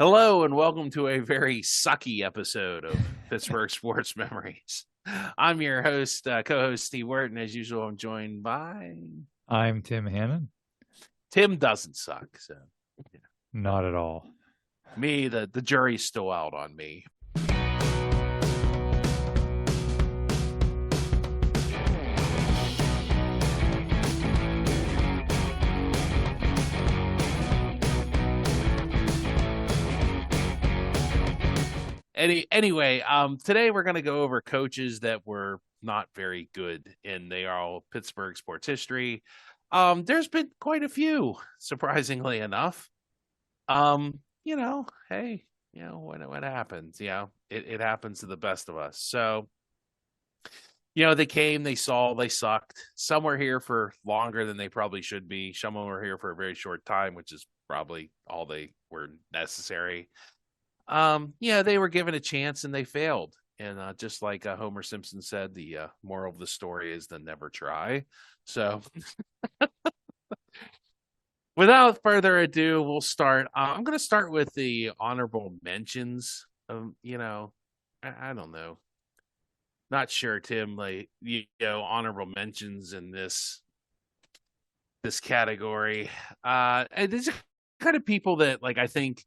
Hello and welcome to a very sucky episode of Pittsburgh Sports Memories. I'm your host, co-host Steve Wharton. As usual, I'm joined by I'm Tim Hannon. Tim. Doesn't suck, so yeah. Not at all. Me, the jury's still out on me. Anyway, today we're going to go over coaches that were not very good, and they are all Pittsburgh sports history. There's been quite a few, surprisingly enough. Hey, what happens? It happens to the best of us. So, they came, they saw, they sucked. Some were here for longer than they probably should be. Some were here for a very short time, which is probably all they were necessary. They were given a chance and they failed. And just like Homer Simpson said, the moral of the story is to never try. So without further ado, we'll start. I'm going to start with the honorable mentions. I don't know. Not sure, Tim. Like honorable mentions in this category. And these are kind of people that, like, I think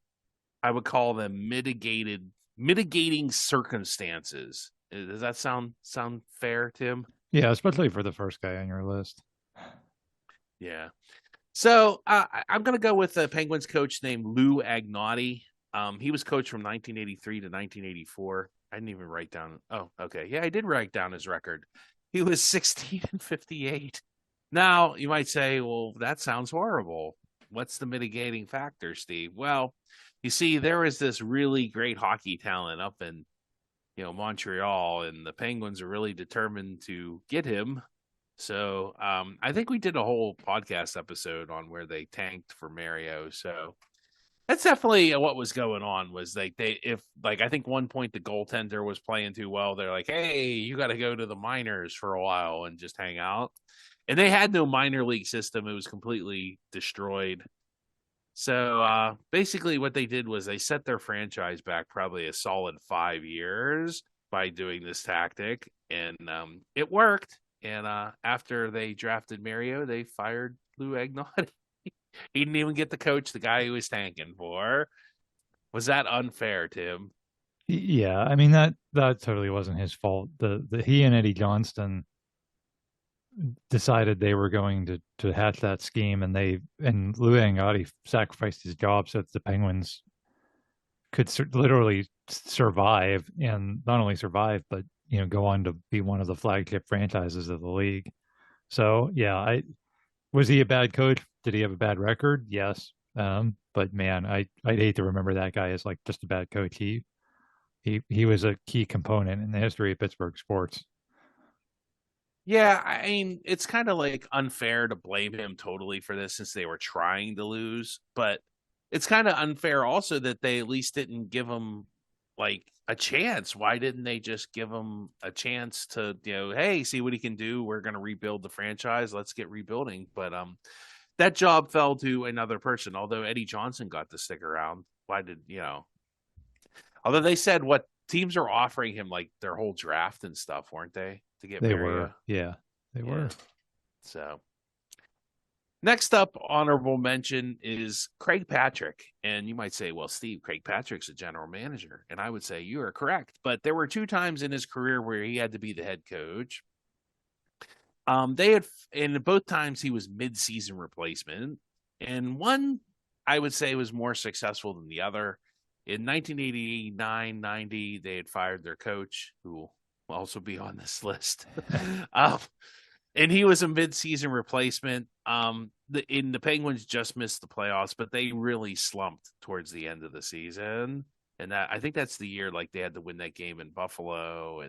I would call them mitigating circumstances. Does that sound fair, Tim? Yeah, especially for the first guy on your list. Yeah. So I'm going to go with a Penguins coach named Lou Agnotti. He was coach from 1983 to 1984. I didn't even write down. Oh, okay. Yeah, I did write down his record. He was 16-58. Now, you might say, well, that sounds horrible. What's the mitigating factor, Steve? Well, you see, there was this really great hockey talent up in, Montreal, and the Penguins are really determined to get him. So I think we did a whole podcast episode on where they tanked for Mario. So that's definitely what was going on. Was like I think one point the goaltender was playing too well. They're like, hey, you got to go to the minors for a while and just hang out. And they had no minor league system. It was completely destroyed. So basically what they did was they set their franchise back probably a solid 5 years by doing this tactic. And it worked. And after they drafted Mario, they fired Lou Agnotti. He didn't even get the coach the guy he was tanking for. Was that unfair, Tim? Yeah, I mean that totally wasn't his fault. The he and Eddie Johnston decided they were going to hatch that scheme, and Lou Angotti sacrificed his job so that the Penguins could literally survive, and not only survive, but go on to be one of the flagship franchises of the league. So yeah, was he a bad coach? Did he have a bad record? Yes. But man, I'd hate to remember that guy as like just a bad coach. He was a key component in the history of Pittsburgh sports. Yeah, I mean, it's kind of like unfair to blame him totally for this since they were trying to lose, but it's kind of unfair also that they at least didn't give him like a chance. Why didn't they just give him a chance to, hey, see what he can do? We're going to rebuild the franchise. Let's get rebuilding. But that job fell to another person, although Eddie Johnson got to stick around. Why did, although they said what teams are offering him like their whole draft and stuff, weren't they? To get They Mario. were, yeah, they were. So next up, honorable mention is Craig Patrick. And you might say, well, Steve, Craig Patrick's a general manager. And I would say you are correct. But there were 2 times in his career where he had to be the head coach. And both times he was mid-season replacement. And one, I would say, was more successful than the other. In 1989-90, they had fired their coach, who will also be on this list. And he was a mid-season replacement. The Penguins just missed the playoffs, but they really slumped towards the end of the season. And I think that's the year like they had to win that game in Buffalo.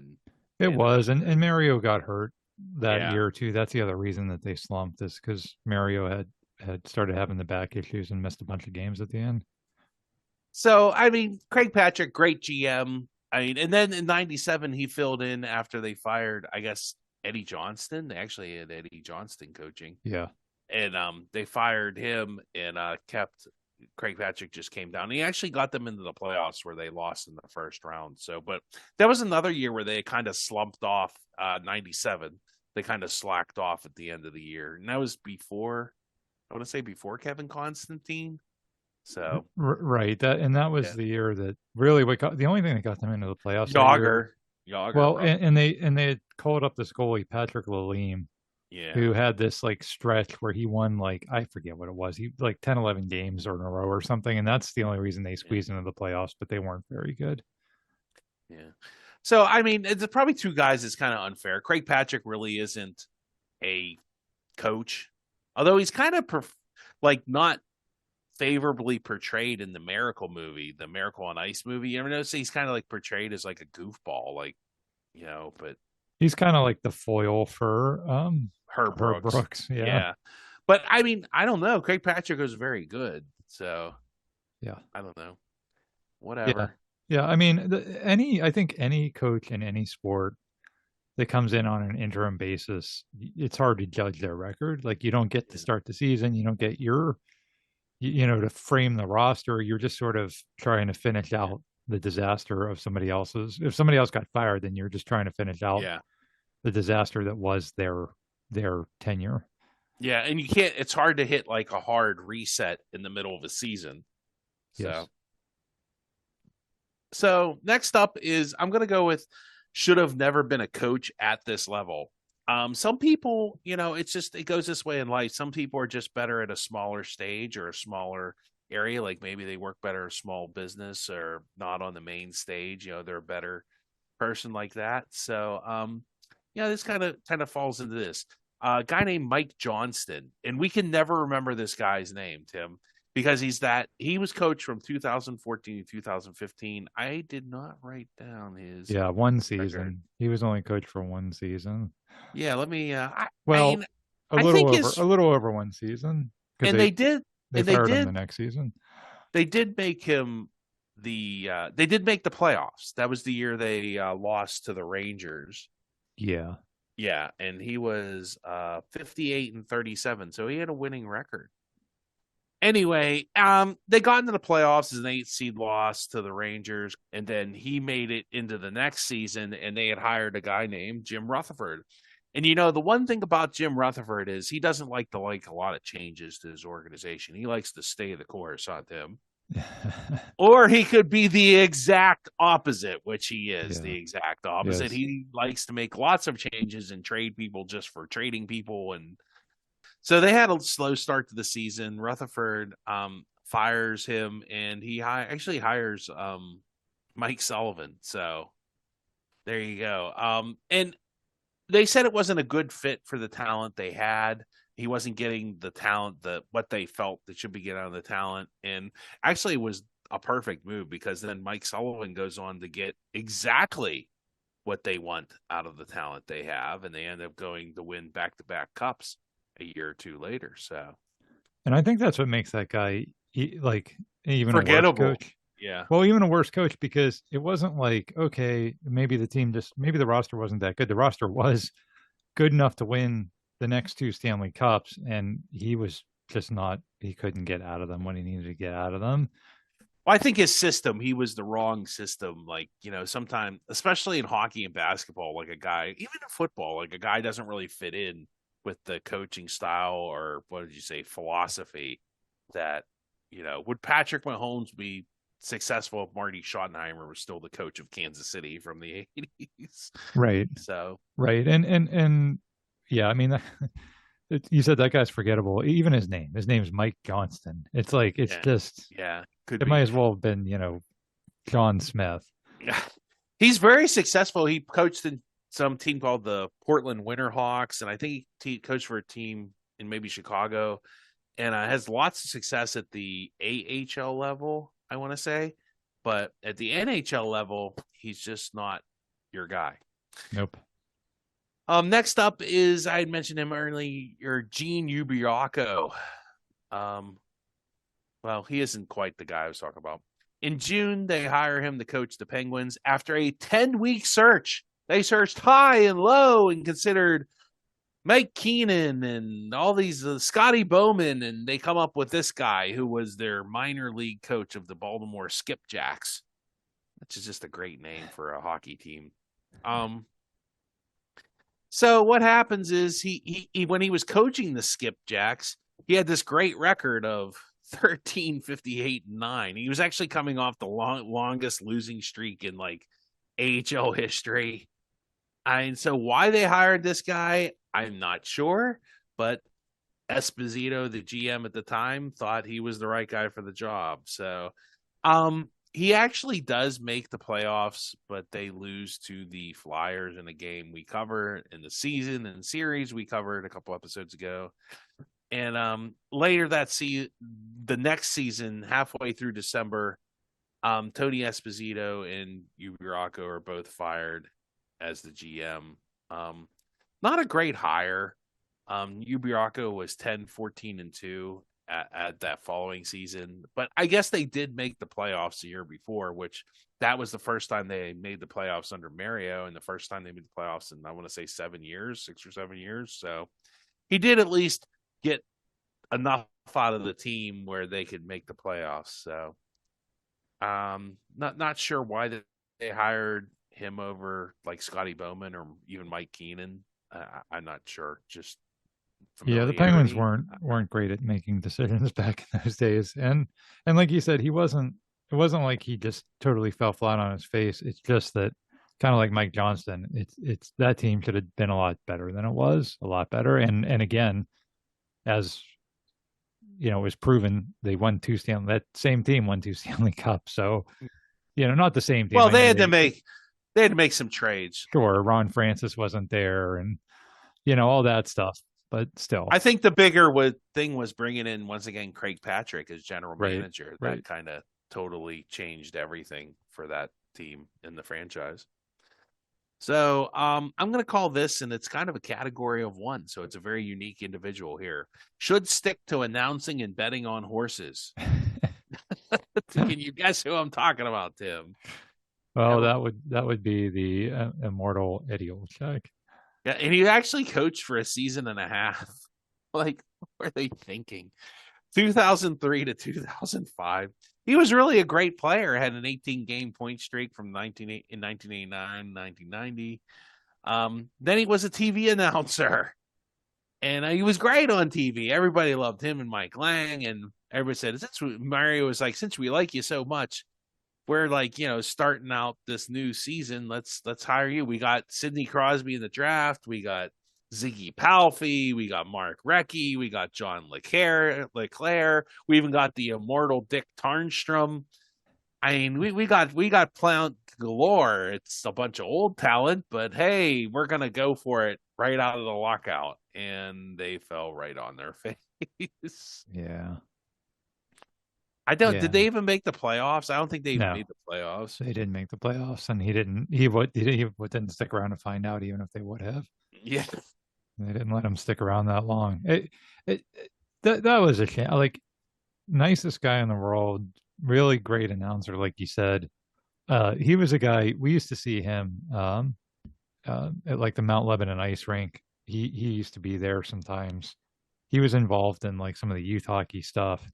It was, and Mario got hurt that yeah. year too. That's the other reason that they slumped, is because Mario had started having the back issues and missed a bunch of games at the end. So, I mean, Craig Patrick, great GM. I mean, and then in 97, he filled in after they fired, I guess, Eddie Johnston. They actually had Eddie Johnston coaching. Yeah. And they fired him and kept Craig Patrick just came down. He actually got them into the playoffs where they lost in the first round. So, but that was another year where they kind of slumped off. 97, they kind of slacked off at the end of the year, and that was before. I want to say before Kevin Constantine. So Right. That was yeah, the year that really the only thing that got them into the playoffs that year. Yager, Well, bro. and they had called up this goalie Patrick Lalime, Yeah, who had this like stretch where he won like I forget what it was. He like 10, 11 games or in a row or something, and that's the only reason they yeah, squeezed into the playoffs, but they weren't very good. yeah. So I mean, it's probably two guys. It's kind of unfair. Craig Patrick really isn't a coach, although he's kind of like not favorably portrayed in the Miracle movie, the Miracle on Ice movie. You ever notice he's kind of like portrayed as like a goofball, like but He's kind of like the foil for Herb Herb Brooks, Brooks. Yeah. yeah. But I mean, I don't know. Craig Patrick was very good, so Yeah. I don't know. Yeah. Whatever. Yeah. I mean, I think any coach in any sport that comes in on an interim basis, it's hard to judge their record. Like you don't get to Yeah. start the season, you don't get to frame the roster. You're just sort of trying to finish Yeah. out the disaster of somebody else's. If somebody else got fired, then you're just trying to finish out Yeah. the disaster that was their tenure. Yeah, and you can't. It's hard to hit like a hard reset in the middle of a season. Yes. So next up is I'm going to go with should have never been a coach at this level. Some people, it goes this way in life. Some people are just better at a smaller stage or a smaller area. Like maybe they work better at a small business or not on the main stage. They're a better person like that. So, this kind of falls into this. A guy named Mike Johnston, and we can never remember this guy's name, Tim, because he was coach from 2014 to 2015. I did not write down his Yeah, one record. season. He was only coached for one season. Yeah, let me. I Well, mean, I think his a little over one season because and they they fired him the did next season. they did make him they did make the playoffs. That was the year they lost to the Rangers. Yeah. Yeah, and he was 58-37, so he had a winning record. Anyway, they got into the playoffs as an 8 seed loss to the Rangers, and then he made it into the next season, and they had hired a guy named Jim Rutherford. And the one thing about Jim Rutherford is he doesn't like to a lot of changes to his organization. He likes to stay the course on him. Or he could be the exact opposite, which he is Yeah. the exact opposite. Yes. He likes to make lots of changes and trade people just for trading people. And so they had a slow start to the season. Rutherford fires him, and he actually hires Mike Sullivan. So there you go. And they said it wasn't a good fit for the talent they had. He wasn't getting the talent that what they felt that should be getting out of the talent. And actually it was a perfect move because then Mike Sullivan goes on to get exactly what they want out of the talent they have, and they end up going to win back-to-back cups a year or two later. So, and I think that's what makes that guy like even a worse forgettable. coach. Yeah. Well, even a worse coach because it wasn't like, okay, maybe maybe the roster wasn't that good. The roster was good enough to win the next two Stanley Cups, and he was just not, he couldn't get out of them when he needed to get out of them. Well, I think his system, he was the wrong system. Like, sometimes, especially in hockey and basketball, like a guy, even in football, like a guy doesn't really fit in with the coaching style or what did you say, philosophy that, would Patrick Mahomes be successful if Marty Schottenheimer was still the coach of Kansas City from the 80s? Right. So, Right. And yeah, I mean, you said that guy's forgettable. Even his name's Mike Johnston. It's like, it's yeah, just, yeah, could it be. might as well have been, John Smith. He's very successful. He coached in some team called the Portland Winterhawks, and I think he coached for a team in maybe Chicago, and has lots of success at the AHL level, I want to say. But at the NHL level, he's just not your guy. Nope. Next up is, I had mentioned him earlier, Gene Ubiaco. Well, he isn't quite the guy I was talking about. In June, they hire him to coach the Penguins. After a 10-week search, they searched high and low and considered Mike Keenan and all these Scotty Bowman, and they come up with this guy who was their minor league coach of the Baltimore Skipjacks, which is just a great name for a hockey team. So what happens is he when he was coaching the Skipjacks, he had this great record of 13-58-9. He was actually coming off the longest losing streak in like AHL history. And so why they hired this guy, I'm not sure, but Esposito, the GM at the time, thought he was the right guy for the job. So he actually does make the playoffs, but they lose to the Flyers in a game we cover in the season and series we covered a couple episodes ago. And later that the next season, halfway through December, Tony Esposito and Ubiaco are both fired as the GM. Not a great hire. Ubiaco was 10-14-2 at that following season, but I guess they did make the playoffs the year before, which that was the first time they made the playoffs under Mario, and the first time they made the playoffs in, I want to say 6 or 7 years. So he did at least get enough out of the team where they could make the playoffs. So not sure why they hired him over like Scotty Bowman or even Mike Keenan. I'm not sure. Just yeah, the Penguins weren't great at making decisions back in those days, and like you said, it wasn't like he just totally fell flat on his face. It's just that kind of like Mike Johnston, it's that team could have been a lot better than it was, a lot better, and again, as you know, it was proven they won that same team won 2 Stanley Cups. So, you know, not the same team. Well, they had to make some trades. Sure, Ron Francis wasn't there, and you know all that stuff. But still, I think the bigger thing was bringing in once again Craig Patrick as general manager. That kind of totally changed everything for that team in the franchise. So I'm going to call this, and it's kind of a category of one. So it's a very unique individual here. Should stick to announcing and betting on horses. Can you guess who I'm talking about, Tim? Well, that would be the immortal Eddie Olczyk. Yeah, and he actually coached for a season and a half. Like, what are they thinking? 2003 to 2005. He was really a great player. Had an 18-game point streak from 1989, 1990. Then he was a TV announcer, and he was great on TV. Everybody loved him and Mike Lang, and everybody said, Mario was like, since we like you so much, we're like, you know, starting out this new season. Let's hire you. We got Sidney Crosby in the draft. We got Ziggy Palffy. We got Mark Recchi. We got John LeClaire. We even got the immortal Dick Tarnstrom. I mean, we got plant galore. It's a bunch of old talent, but hey, we're gonna go for it right out of the lockout, and they fell right on their face. Yeah. Did they even make the playoffs? I don't think they even made the playoffs. They didn't make the playoffs, and he didn't stick around to find out, even if they would have. Yeah. They didn't let him stick around that long. That was a shame. Like, nicest guy in the world, really great announcer, like you said. He was a guy, we used to see him at like the Mount Lebanon ice rink. He used to be there sometimes. He was involved in like some of the youth hockey stuff.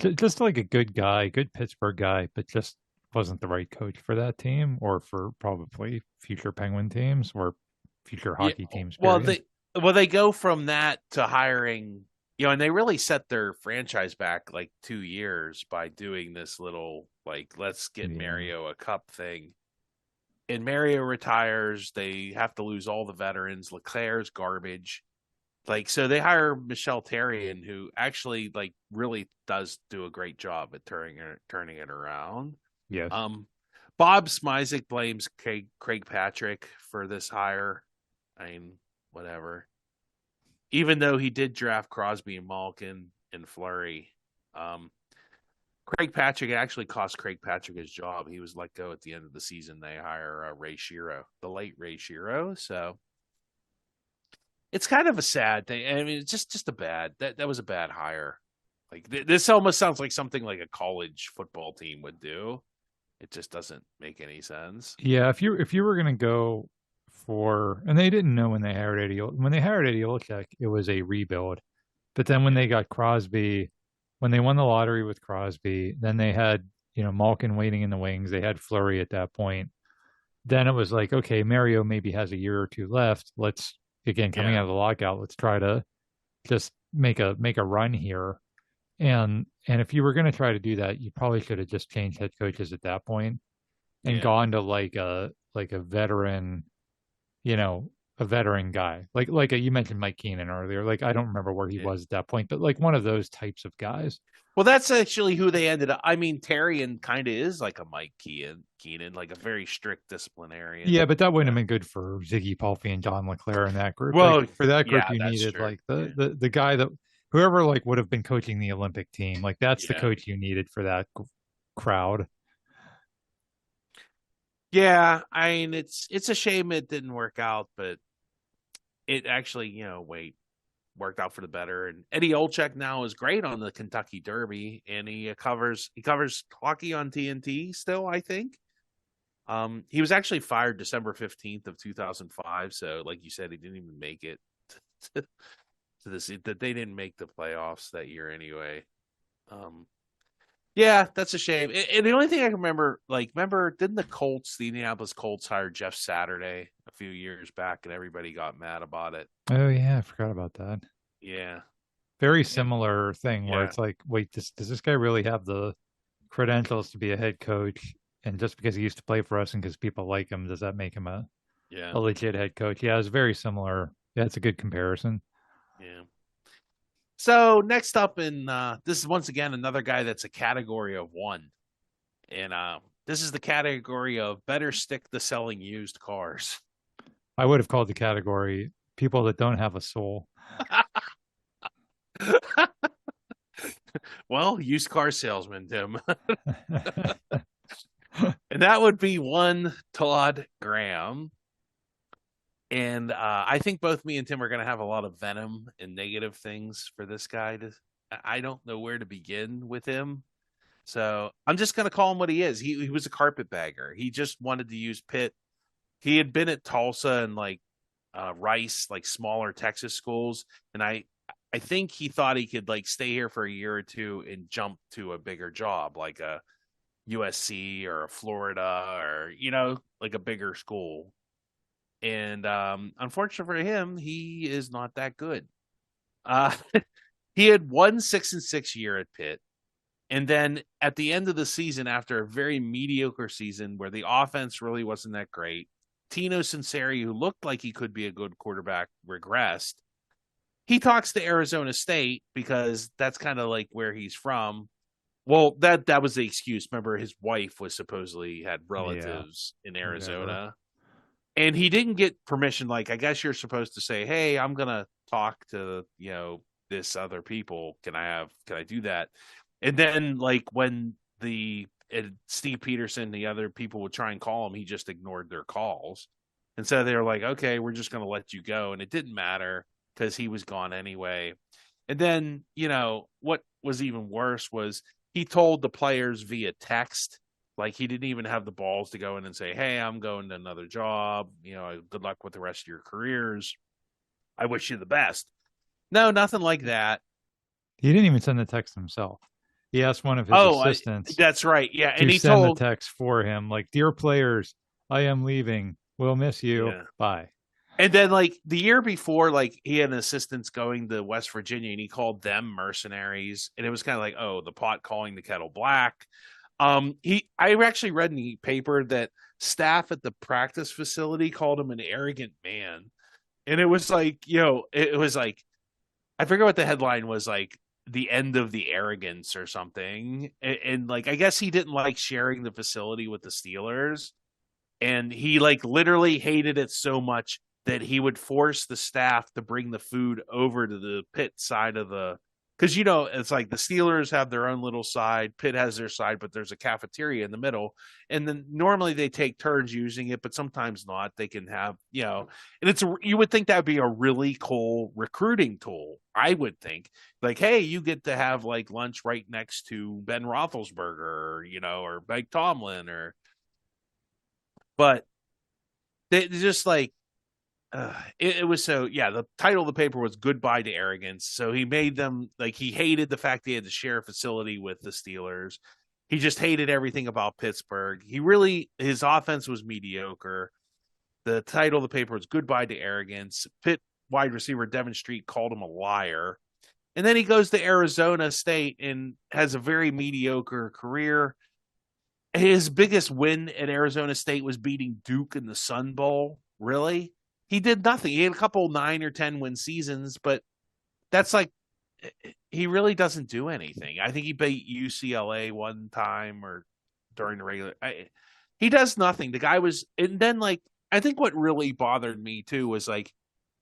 Just like a good guy, good Pittsburgh guy, but just wasn't the right coach for that team or for probably future Penguin teams or future hockey teams. Period. Well, they go from that to hiring, you know, and they really set their franchise back like 2 years by doing this little, like, let's get Mario a cup thing. And Mario retires. They have to lose all the veterans. Leclerc's garbage. Like, so they hire Michel Therrien, who actually like really does do a great job at turning it around. Yes. Bob Smizek blames Craig Patrick for this hire. I mean, whatever. Even though he did draft Crosby and Malkin and Fleury, Craig Patrick, it actually cost Craig Patrick his job. He was let go at the end of the season. They hire Ray Shero, the late Ray Shero. So it's kind of a sad thing. I mean, it's just a bad, that was a bad hire. Like this almost sounds like something like a college football team would do. It just doesn't make any sense. Yeah, if you were going to go and they didn't know when they hired Eddie Olczyk, it was a rebuild. But then when Yeah. they got Crosby, when they won the lottery with Crosby, then they had, Malkin waiting in the wings. They had Fleury at that point. Then it was like, okay, Mario maybe has a year or two left. Let's, again, coming Yeah. out of the lockout, let's try to just make a run here. And if you were going to try to do that, you probably should have just changed head coaches at that point and Yeah. gone to like a veteran, you know, a veteran guy. You mentioned Mike Keenan earlier. Like I don't remember where he Yeah. was at that point, but like one of those types of guys. Well, that's actually who they ended up. I mean, Terrian kind of is like a Mike Keenan, like a very strict disciplinarian. Yeah, but that wouldn't Yeah. have been good for Ziggy Palfy and John LeClaire in that group. Like Well, for that group, yeah, you that's needed true. like Yeah. the guy that whoever like would have been coaching the Olympic team. Like that's the Yeah. coach you needed for that crowd. Yeah. I mean, it's a shame it didn't work out, but it actually, worked out for the better. And Eddie Olczyk now is great on the Kentucky Derby, and he covers hockey on TNT still, I think. He was actually fired December 15th of 2005. So, like you said, he didn't even make it to, to this. That they didn't make the playoffs that year anyway. Um, yeah, that's a shame. And the only thing I can remember, didn't the Indianapolis Colts hire Jeff Saturday a few years back, and everybody got mad about it? Oh yeah, I forgot about that. Yeah, Very and similar thing where yeah, it's like, wait, does this guy really have the credentials to be a head coach? And just because he used to play for us and because people like him, does that make him yeah, a legit head coach? Yeah, it's very similar. Yeah, it's a good comparison. yeah. So next up, in this is once again another guy that's a category of one, and this is the category of better stick to selling used cars. I would have called the category people that don't have a soul. Well, used car salesman, Tim, and that would be one Todd Graham. And I think both me and Tim are going to have a lot of venom and negative things for this guy. I don't know where to begin with him. So I'm just going to call him what he is. He was a carpetbagger. He just wanted to use Pitt. He had been at Tulsa and like Rice, like smaller Texas schools. And I think he thought he could like stay here for a year or two and jump to a bigger job, like a USC or a Florida or, like a bigger school. And unfortunately for him, he is not that good. Uh, he had 1 6-6 year at Pitt. And then at the end of the season, after a very mediocre season where the offense really wasn't that great, Tino Sinceri, who looked like he could be a good quarterback, regressed. He talks to Arizona State because that's kind of like where he's from. Well, that was the excuse. Remember, his wife was supposedly had Yeah, relatives in whatever. Arizona. And he didn't get permission. Like, I guess you're supposed to say, "Hey, I'm gonna talk to this other people. Can I do that?" And then like when Steve Peterson, the other people would try and call him, he just ignored their calls. And so they were like, "Okay, we're just gonna let you go," and it didn't matter because he was gone anyway. And then what was even worse was he told the players via text, like he didn't even have the balls to go in and say, "Hey, I'm going to another job. Good luck with the rest of your careers. I wish you the best." No, nothing like that. He didn't even send the text himself. He asked one of his Oh, assistants that's right. Yeah, and to he send the told, text for him, like, "Dear players, I am leaving. We'll miss you. yeah. Bye." And then like the year before, like he had an assistants going to West Virginia, and he called them mercenaries, and it was kind of like, oh, the pot calling the kettle black. I actually read in the paper that staff at the practice facility called him an arrogant man, and it was like, it was like, I forget what the headline was, like the end of the arrogance or something, and like I guess he didn't like sharing the facility with the Steelers, and he like literally hated it so much that he would force the staff to bring the food over to the Pitt side of the, because it's like the Steelers have their own little side, Pitt has their side, but there's a cafeteria in the middle, and then normally they take turns using it, but sometimes not. They can have, and you would think that would be a really cool recruiting tool. I would think, like, hey, you get to have like lunch right next to Ben Roethlisberger, or Mike Tomlin, but they just like it was so, yeah, the title of the paper was Goodbye to Arrogance. So he made them like, he hated the fact he had to share a facility with the Steelers. He just hated everything about Pittsburgh. His offense was mediocre. The title of the paper was Goodbye to Arrogance. Pitt wide receiver Devin Street called him a liar. And then he goes to Arizona State and has a very mediocre career. His biggest win at Arizona State was beating Duke in the Sun Bowl. Really? He did nothing. He had a couple 9 or 10 win seasons, but that's like, he really doesn't do anything. I think he beat UCLA one time or during the regular. He does nothing. The guy was, and then like, I think what really bothered me too was like,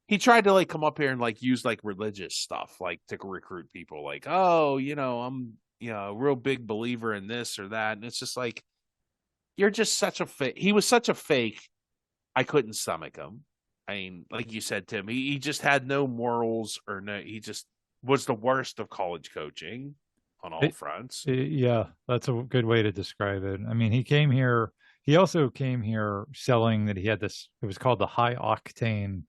he tried to like come up here and like use like religious stuff, like to recruit people, like, oh, I'm, a real big believer in this or that. And it's just like, you're just such a fake. He was such a fake. I couldn't stomach him. I mean, like you said, Tim, he just had no morals or no, he just was the worst of college coaching on all fronts. Yeah, that's a good way to describe it. I mean, he also came here selling that he had this, it was called the high octane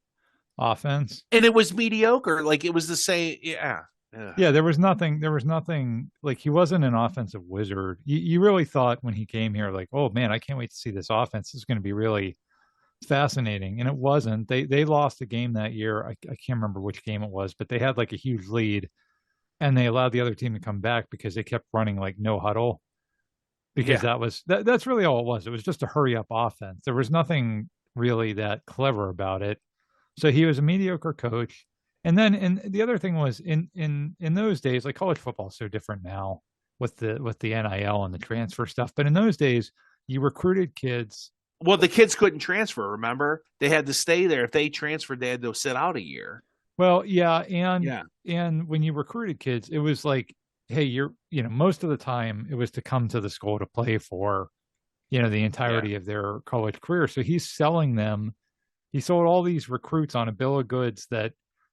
offense. And it was mediocre. Like it was the same. Yeah. Ugh. Yeah, there was nothing like he wasn't an offensive wizard. You really thought when he came here, like, oh man, I can't wait to see this offense. This is going to be really fascinating. And it wasn't. They lost a game that year. I can't remember which game it was, but they had like a huge lead and they allowed the other team to come back because they kept running like no huddle. Because Yeah. that's really all it was. It was just a hurry up offense. There was nothing really that clever about it. So he was a mediocre coach. And the other thing was in those days, like college football is so different now with the NIL and the transfer stuff. But in those days, you recruited kids. Well, the kids couldn't transfer. Remember, they had to stay there. If they transferred, they had to sit out a year. Well, yeah, Yeah. and when you recruited kids, it was like, hey, most of the time it was to come to the school to play for, the Yeah. entirety of their college career. So he's selling them. He sold all these recruits on a bill of goods that,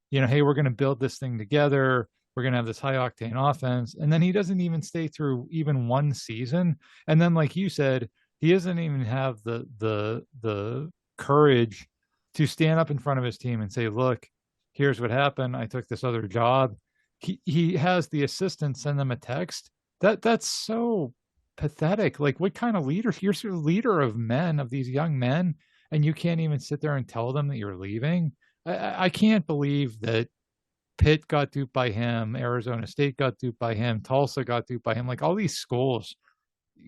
hey, we're going to build this thing together. We're going to have this high octane offense. And then he doesn't even stay through even one season. And then, like you said, he doesn't even have the courage to stand up in front of his team and say, look, here's what happened. I took this other job. He has the assistant send them a text. That's so pathetic. Like, what kind of leader? You're a leader of men, of these young men, and you can't even sit there and tell them that you're leaving. I can't believe that Pitt got duped by him, Arizona State got duped by him, Tulsa got duped by him. Like all these schools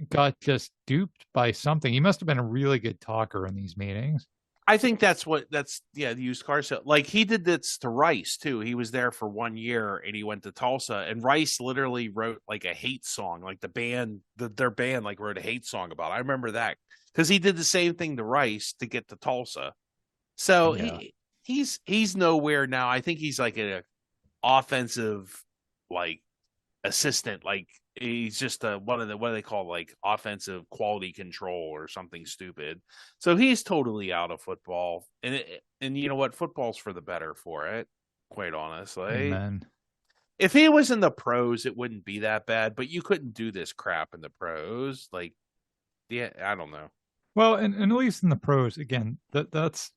got just duped by something. He must have been a really good talker in these meetings. I think the used car sale. Like he did this to Rice too. He was there for 1 year and he went to Tulsa and Rice literally wrote like a hate song. Like their band like wrote a hate song about it. I remember that because he did the same thing to Rice to get to Tulsa. So Yeah. he's nowhere now. I think he's like an offensive like assistant. Like he's just one of the, what do they call, like offensive quality control or something stupid. So he's totally out of football. And you know what? Football's for the better for it. Quite honestly, Amen. if he was in the pros, it wouldn't be that bad. But you couldn't do this crap in the pros. Like, yeah, I don't know. Well, and at least in the pros, again, that's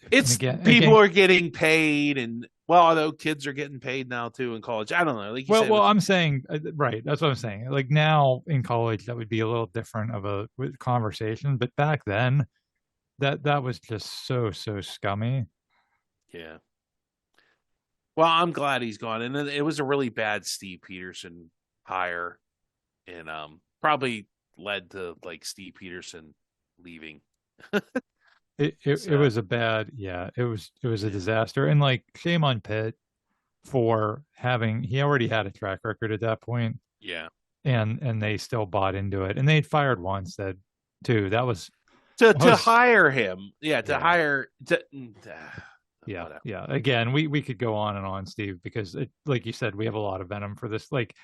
and It's people again, are getting paid, and well, although kids are getting paid now too in college. I don't know. Like you said, well, I'm saying right. That's what I'm saying. Like now in college, that would be a little different of a conversation, but back then, that was just so scummy. yeah. Well, I'm glad he's gone, and it was a really bad Steve Peterson hire, and probably led to like Steve Peterson leaving. It So was a bad, yeah. It was a yeah, disaster, and like shame on Pitt for having he already had a track record at that point, yeah. and they still bought into it, and they'd fired once that too. That To was hire him, yeah, to yeah. hire to Yeah, whatever. yeah. Again, we could go on and on, Steve, because like you said, we have a lot of venom for this. Like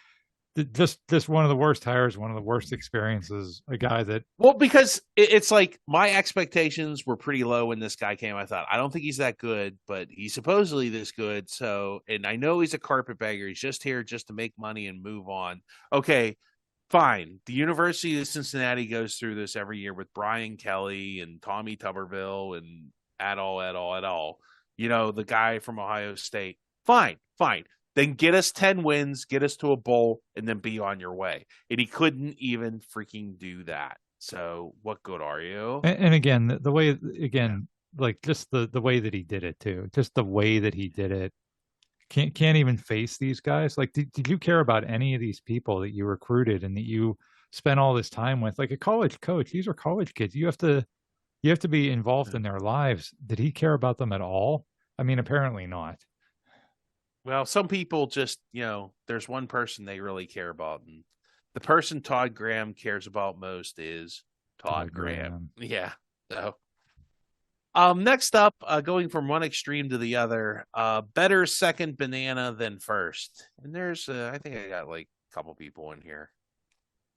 just one of the worst hires, one of the worst experiences. A guy that Well, because it's like my expectations were pretty low when this guy came. I thought, I don't think he's that good, but he's supposedly this good. So, and I know he's a carpetbagger. He's just here just to make money and move on. Okay, fine. The University of Cincinnati goes through this every year with Brian Kelly and Tommy Tuberville and at all, at all, at all. You know, the guy from Ohio State. Fine, fine. Then get us 10 wins, get us to a bowl, and then be on your way. And he couldn't even freaking do that. So what good are you? And again, the way Yeah. again, like just the way that he did it too, just the way that he did it, can't even face these guys. Like, did you care about any of these people that you recruited and that you spent all this time with? Like a college coach, these are college kids. You have to be involved in their lives. Did he care about them at all? I mean, apparently not. Well, some people just, there's one person they really care about. And the person Todd Graham cares about most is Todd Todd Graham. Graham. Yeah. So, next up, going from one extreme to the other, better second banana than first. And there's, I think I got like a couple people in here.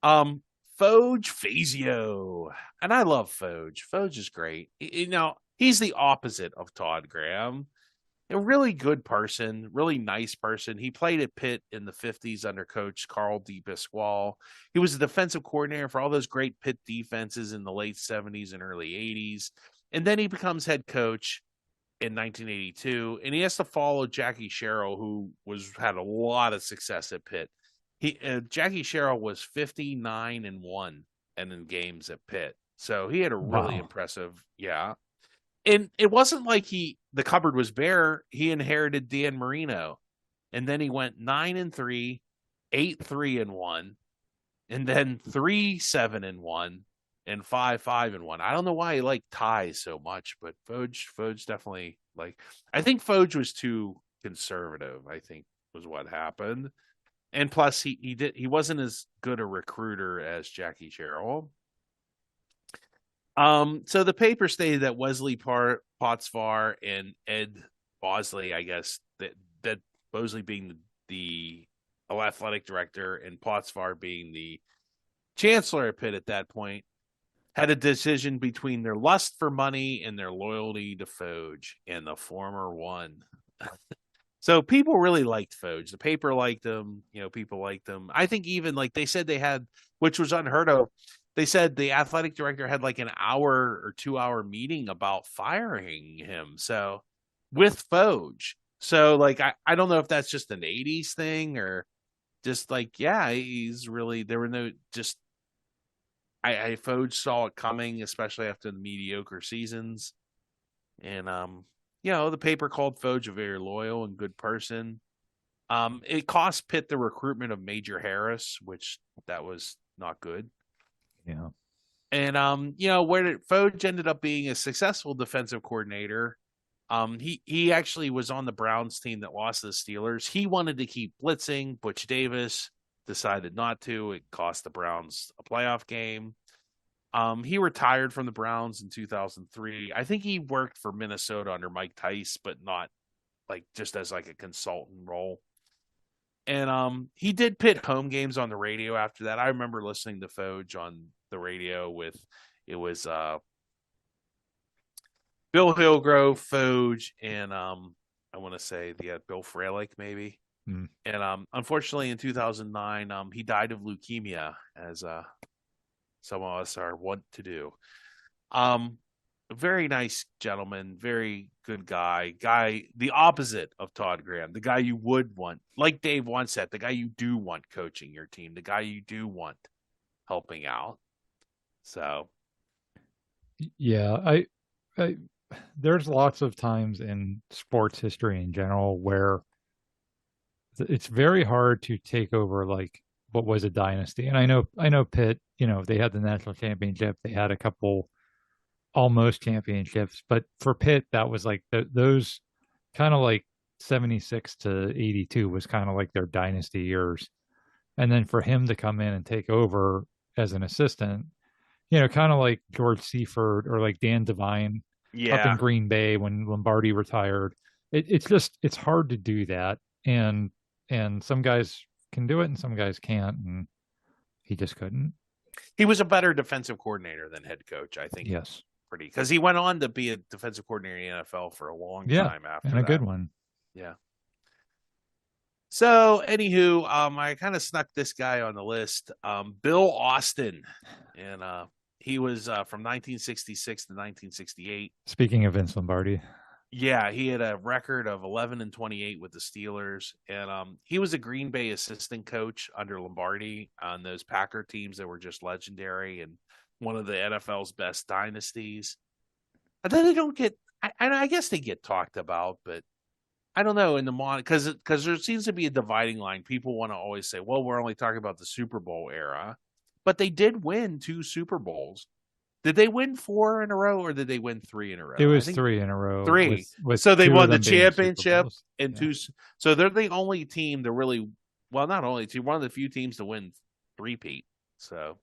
Um, Foge Fazio. And I love Foge. Foge is great. He's the opposite of Todd Graham. A really good person, really nice person. He played at Pitt in the 50s under coach Carl D. Bisqual. He was a defensive coordinator for all those great Pitt defenses in the late 70s and early 80s. And then he becomes head coach in 1982, and he has to follow Jackie Sherrill, who had a lot of success at Pitt. Jackie Sherrill was 59-1 and in games at Pitt. So he had a really Wow. impressive, yeah. And it wasn't like the cupboard was bare. He inherited Dan Marino, and then he went 9-3, 8-3-1, and then 3-7-1, and 5-5-1. I don't know why he liked ties so much, but Foge definitely I think Foge was too conservative, I think was what happened. And plus he wasn't as good a recruiter as Jackie Sherrill. So the paper stated that Wesley Potsvar and Ed Bosley, I guess that Bosley being the athletic director and Potsvar being the chancellor at Pitt at that point, had a decision between their lust for money and their loyalty to Foge, and the former won. So people really liked Foge. The paper liked him. People liked him. I think even they said they had, which was unheard of. They said the athletic director had like an hour or 2 hour meeting about firing him. So with Foge. So I don't know if that's just an 80s thing or just he's really, there were no, just, Foge saw it coming, especially after the mediocre seasons. And, the paper called Foge a very loyal and good person. It cost Pitt the recruitment of Major Harris, which that was not good. Yeah. And where Foge ended up being a successful defensive coordinator. He actually was on the Browns team that lost to the Steelers. He wanted to keep blitzing. Butch Davis decided not to. It cost the Browns a playoff game. He retired from the Browns in 2003. I think he worked for Minnesota under Mike Tice, but not just as a consultant role. And he did Pitt home games on the radio after that. I remember listening to Foge on the radio it was Bill Hillgrove, Foge, and I want to say Bill Fralick maybe. Mm. And unfortunately in 2009 he died of leukemia, as some of us are wont to do. Very nice gentleman, very good guy, the opposite of Todd Graham, the guy you would want, like Dave once said, the guy you do want coaching your team, the guy you do want helping out. So, yeah, I there's lots of times in sports history in general where it's very hard to take over what was a dynasty. And I know Pitt, they had the national championship, they had a couple almost championships, but for Pitt that was those kind of 76 to 82 was kind of like their dynasty years. And then for him to come in and take over as an assistant, kind of like George Seifert or like Dan Devine up in yeah, Green Bay when Lombardi retired. It's hard to do that. And some guys can do it and some guys can't. And he just couldn't. he was a better defensive coordinator than head coach, I think, Yes. because he went on to be a defensive coordinator in the NFL for a long Yeah. time after And a that. good one. Yeah. So, anywho, I kind of snuck this guy on the list, Bill Austin, and He was from 1966 to 1968. Speaking of Vince Lombardi. Yeah, he had a record of 11-28 with the Steelers, and he was a Green Bay assistant coach under Lombardi on those Packer teams that were just legendary and one of the NFL's best dynasties. And then they don't get, I guess they get talked about, but I don't know in the because there seems to be a dividing line. People want to always say, "Well, we're only talking about the Super Bowl era," but they did win 2 Super Bowls. Did they win 4 in a row, or did they win 3 in a row? It was 3 in a row. 3. With so they 2 won of the them being Super championship Bowls. and Yeah. 2. So they're the only team to really, well, not only team, one of the few teams to win 3-peat. So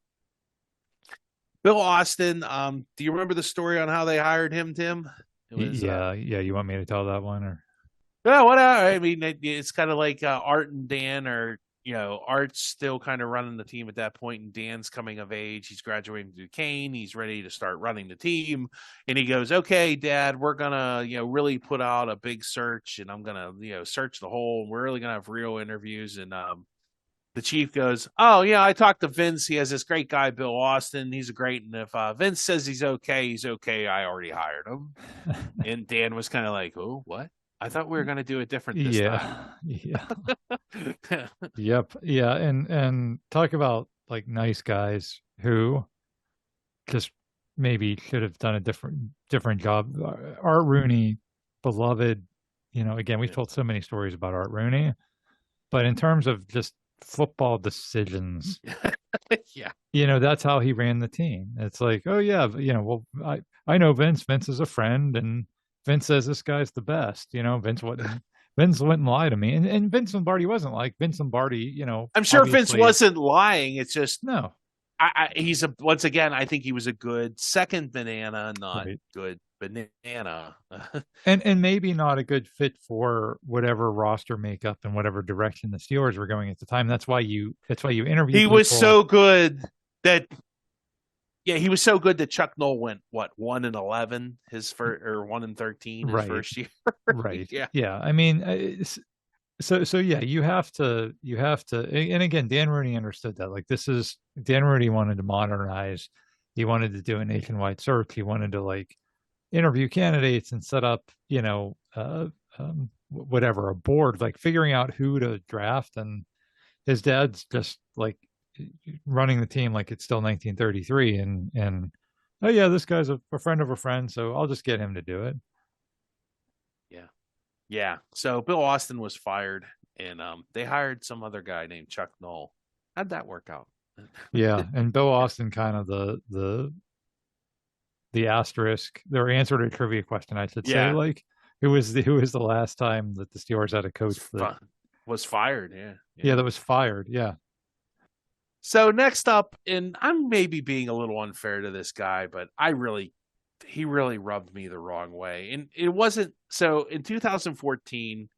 Bill Austin, do you remember the story on how they hired him, Tim? It was, Yeah. You want me to tell that one, or? yeah, whatever. I mean, it's kind of like Art and Dan are, Art's still kind of running the team at that point, and Dan's coming of age. He's graduating to Duquesne. He's ready to start running the team. And he goes, "Okay, Dad, we're going to, really put out a big search, and I'm going to, search the whole. We're really going to have real interviews." And the chief goes, "Oh, yeah, I talked to Vince. He has this great guy, Bill Austin. He's great. And if Vince says he's okay, he's okay. I already hired him." And Dan was kind of like, "Oh, what? I thought we were going to do it different this time." Yeah. Yep. Yeah. And talk about like nice guys who just maybe should have done a different job. Art Rooney, beloved, again, we've told so many stories about Art Rooney, but in terms of just football decisions, Yeah. That's how he ran the team. It's like, oh yeah, well, I know Vince. Vince is a friend, and Vince says this guy's the best. Vince wouldn't lie to me, and Vince Lombardi wasn't like Vince Lombardi. I'm sure Vince obviously- wasn't lying. It's just no. he's once again. I think he was a good second banana, not Right. good banana. and maybe not a good fit for whatever roster makeup and whatever direction the Steelers were going at the time. That's why you interview. He was so good that. Yeah, he was so good that Chuck Noll went 1-11 his first, or 1-13 his first year. Right. Yeah. Yeah. I mean, so yeah, you have to, and again, Dan Rooney understood that. Like Dan Rooney wanted to modernize. He wanted to do a nationwide search. He wanted to like interview candidates and set up, whatever, a board, like figuring out who to draft. And his dad's just like running the team like it's still 1933, and oh yeah, this guy's a friend of a friend, so I'll just get him to do it. Yeah. So Bill Austin was fired, and they hired some other guy named Chuck Noll. How'd that work out? Yeah, and Bill Austin, kind of the asterisk, their answer to a trivia question, I should say, like who was the last time that the Steelers had a coach that was fired? Yeah, that was fired. Yeah. So next up, and I'm maybe being a little unfair to this guy, but he really rubbed me the wrong way. And it wasn't, so in 2014,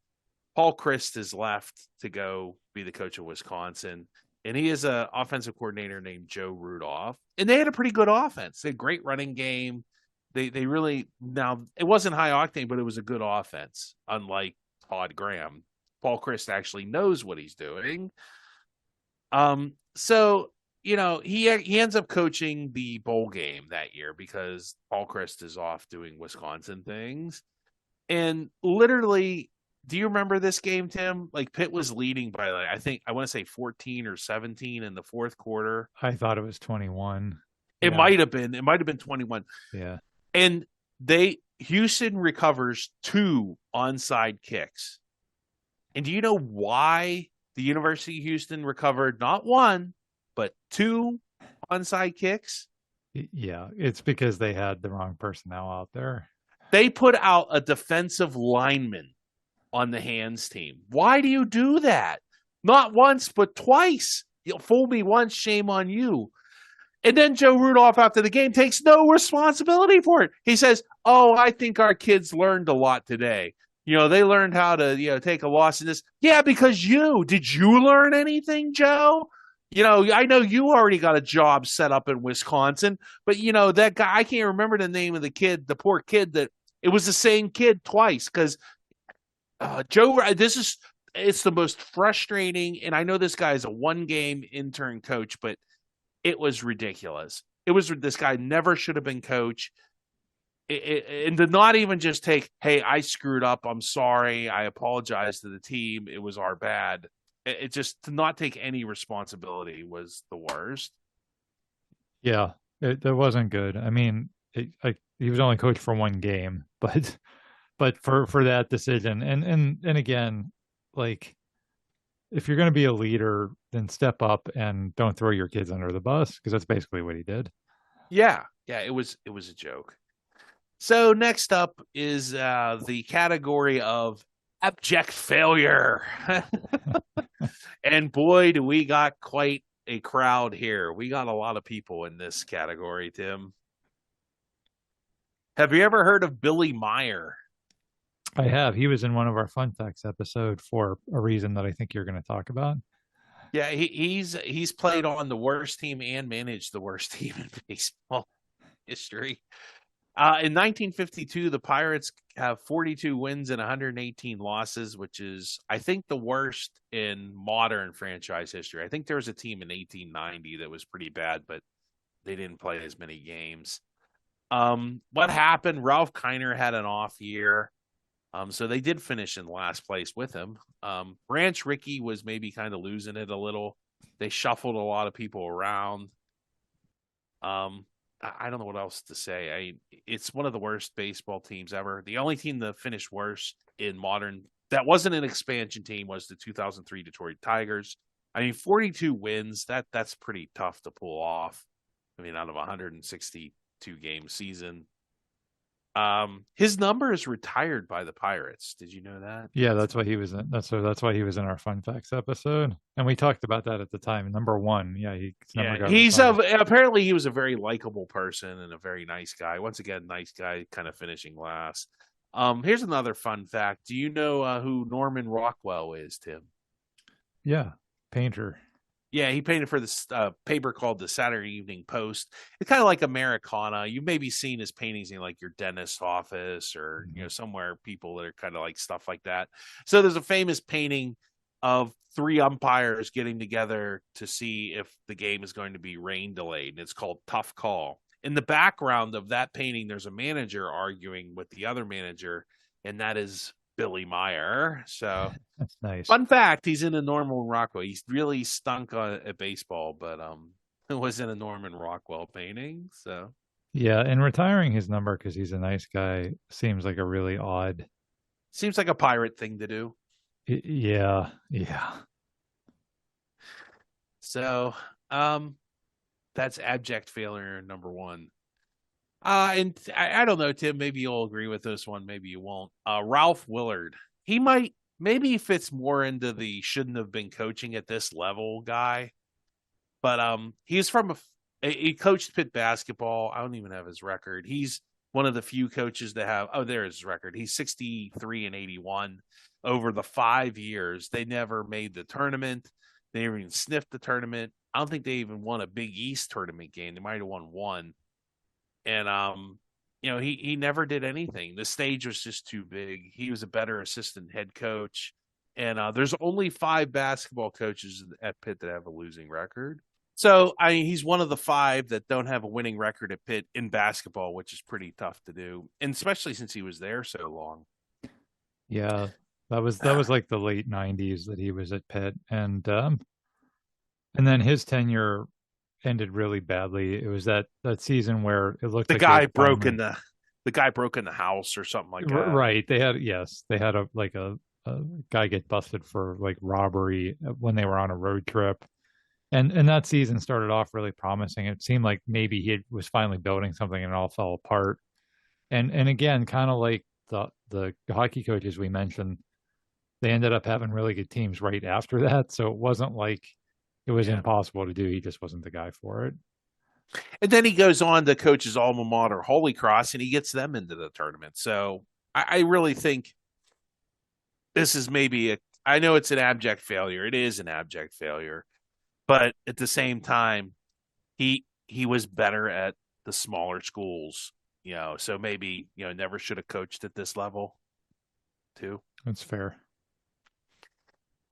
Paul Chryst is left to go be the coach of Wisconsin. And he is an offensive coordinator named Joe Rudolph. And they had a pretty good offense. They had a great running game. They really, now it wasn't high octane, but it was a good offense, unlike Todd Graham. Paul Chryst actually knows what he's doing. So, he ends up coaching the bowl game that year because Paul Chryst is off doing Wisconsin things. And literally, do you remember this game, Tim? Like Pitt was leading by I want to say 14 or 17 in the fourth quarter. I thought it was 21. It might have been 21. Yeah. And Houston recovers 2 onside kicks. And do you know why the University of Houston recovered not 1, but 2 onside kicks? Yeah, it's because they had the wrong personnel out there. They put out a defensive lineman on the hands team. Why do you do that? Not once, but twice. You'll fool me once, shame on you. And then Joe Rudolph, after the game, takes no responsibility for it. He says, "Oh, I think our kids learned a lot today. They learned how to, take a loss in this." Yeah, because did you learn anything, Joe? I know you already got a job set up in Wisconsin, but that guy, I can't remember the name of the kid, the poor kid that it was the same kid twice. Cause Joe, it's the most frustrating. And I know this guy is a 1-game intern coach, but it was ridiculous. It was this guy never should have been coach. And to not even just take, hey, I screwed up. I'm sorry. I apologize to the team. It was our bad. It just to not take any responsibility was the worst. Yeah, it wasn't good. I mean, he was only coached for one game, but for that decision, and again, like if you're going to be a leader, then step up and don't throw your kids under the bus because that's basically what he did. Yeah, yeah, it was a joke. So next up is the category of abject failure. And boy, do we got quite a crowd here. We got a lot of people in this category, Tim. Have you ever heard of Billy Meyer? I have. He was in one of our fun facts episode for a reason that I think you're going to talk about. Yeah, he's played on the worst team and managed the worst team in baseball history. In 1952, the Pirates have 42 wins and 118 losses, which is, I think, the worst in modern franchise history. I think there was a team in 1890 that was pretty bad, but they didn't play as many games. What happened? Ralph Kiner had an off year. So they did finish in last place with him. Branch Rickey was maybe kind of losing it a little. They shuffled a lot of people around. I don't know what else to say. It's one of the worst baseball teams ever. The only team that finished worst in modern that wasn't an expansion team was the 2003 Detroit Tigers. I mean, 42 wins, that's pretty tough to pull off. I mean, out of a 162 game season. His number is retired by the Pirates. Did you know that? Yeah, that's why he was in. That's why he was in our fun facts episode, and we talked about that at the time. Number one, yeah, his number got He's retired. apparently he was a very likable person and a very nice guy. Once again, nice guy, kind of finishing last. Here's another fun fact. Do you know who Norman Rockwell is, Tim? Yeah, painter. Yeah, he painted for this paper called the Saturday Evening Post. It's kind of like Americana. You've maybe seen his paintings in like your dentist's office or somewhere people that are kind of like stuff like that. So there's a famous painting of three umpires getting together to see if the game is going to be rain delayed. And it's called Tough Call. In the background of that painting, there's a manager arguing with the other manager, and that is Billy Meyer. So That's nice. fun fact, he's in a Norman Rockwell. He's really stunk at baseball, but it was in a Norman Rockwell painting. So Yeah, and retiring his number because he's a nice guy seems like a really odd. seems like a pirate thing to do. Yeah, yeah. So that's abject failure number one. And I don't know, Tim, maybe you'll agree with this one, maybe you won't. Ralph Willard. He might maybe he fits more into the shouldn't have been coaching at this level guy. But he's from he coached Pitt basketball. I don't even have his record. He's one of the few coaches that have there's his record. He's 63 and 81 over the 5 years. They never made the tournament. They never even sniffed the tournament. I don't think they even won a Big East tournament game. They might have won one. And he never did anything. The stage was just too big. He was a better assistant head coach. And there's only 5 basketball coaches at Pitt that have a losing record. So, I mean, he's one of the 5 that don't have a winning record at Pitt in basketball, which is pretty tough to do, and especially since he was there so long. Yeah, that was like the late '90s that he was at Pitt, and then his tenure ended really badly. It was that season where it looked The like they guy had broke finally in the guy broke in the house or something like that. right. They had a guy get busted for like robbery when they were on a road trip. And that season started off really promising. It seemed like maybe was finally building something and it all fell apart. And again, kind of like the hockey coaches we mentioned, they ended up having really good teams right after that. So it wasn't like it was impossible to do. He just wasn't the guy for it. And then he goes on to coach his alma mater, Holy Cross, and he gets them into the tournament. So I really think this is maybe I know it's an abject failure. It is an abject failure. But at the same time, he was better at the smaller schools, so maybe, never should have coached at this level too. That's fair.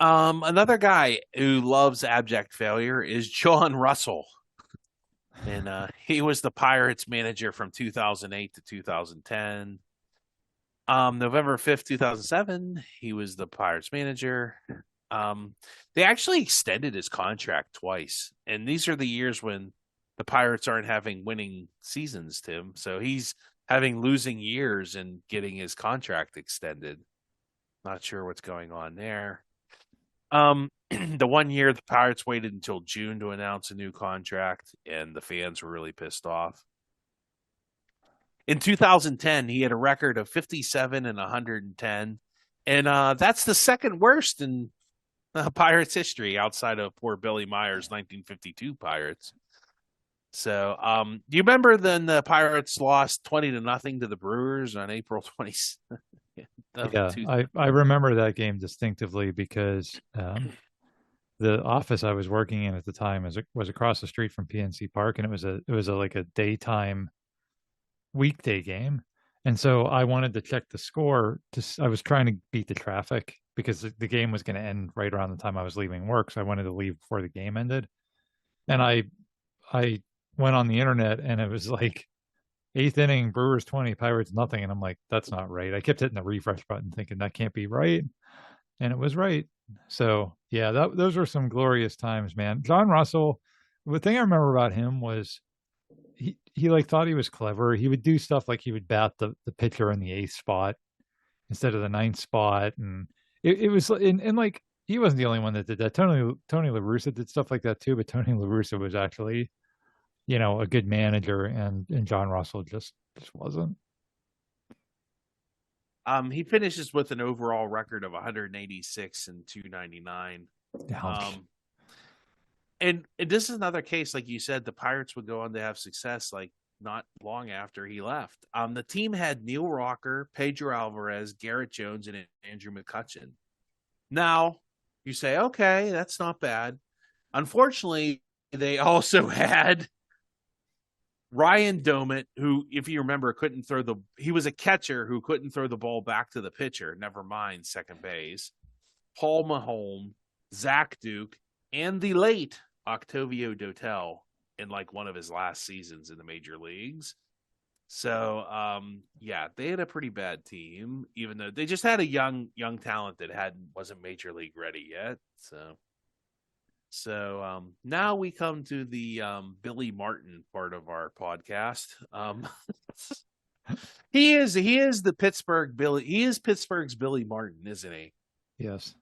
Another guy who loves abject failure is John Russell. and he was the Pirates manager from 2008 to 2010. November 5th, 2007, he was the Pirates manager. They actually extended his contract twice, and these are the years when the Pirates aren't having winning seasons, Tim. So he's having losing years and getting his contract extended. Not sure what's going on there. The one year the Pirates waited until June to announce a new contract, and the fans were really pissed off. In 2010, he had a record of 57 and 110, and that's the second worst in Pirates history outside of poor Billy Myers' 1952 Pirates. So, do you remember then the Pirates lost 20-0 to the Brewers on April 20th of Yeah, two? I remember that game distinctively because the office I was working in at the time was across the street from PNC Park, and it was like a daytime weekday game, and so I wanted to check the score. I was trying to beat the traffic because the game was going to end right around the time I was leaving work, so I wanted to leave before the game ended. And I went on the internet, and it was like eighth inning, Brewers 20, Pirates nothing, and I'm like, that's not right. I kept hitting the refresh button, thinking that can't be right, and it was right. So yeah, those were some glorious times, man. John Russell. The thing I remember about him was he like thought he was clever. He would do stuff like he would bat the pitcher in the eighth spot instead of the ninth spot, and it was and like he wasn't the only one that did that. Tony La Russa did stuff like that too, but Tony La Russa was actually a good manager, and John Russell just wasn't. He finishes with an overall record of 186 and 299. Ouch. Um, and this is another case, like you said, the Pirates would go on to have success like not long after he left. The team had Neil Rocker, Pedro Alvarez, Garrett Jones, and Andrew McCutcheon. Now you say, okay, that's not bad. Unfortunately, they also had Ryan Domit, who, if you remember, couldn't throw he was a catcher who couldn't throw the ball back to the pitcher, never mind second base. Paul Mahone, Zach Duke, and the late Octavio Dotel in like one of his last seasons in the major leagues. So, yeah, they had a pretty bad team, even though they just had a young talent that wasn't major league ready yet. So now we come to the Billy Martin part of our podcast. He is the Pittsburgh Billy. He is Pittsburgh's Billy Martin, isn't he? Yes.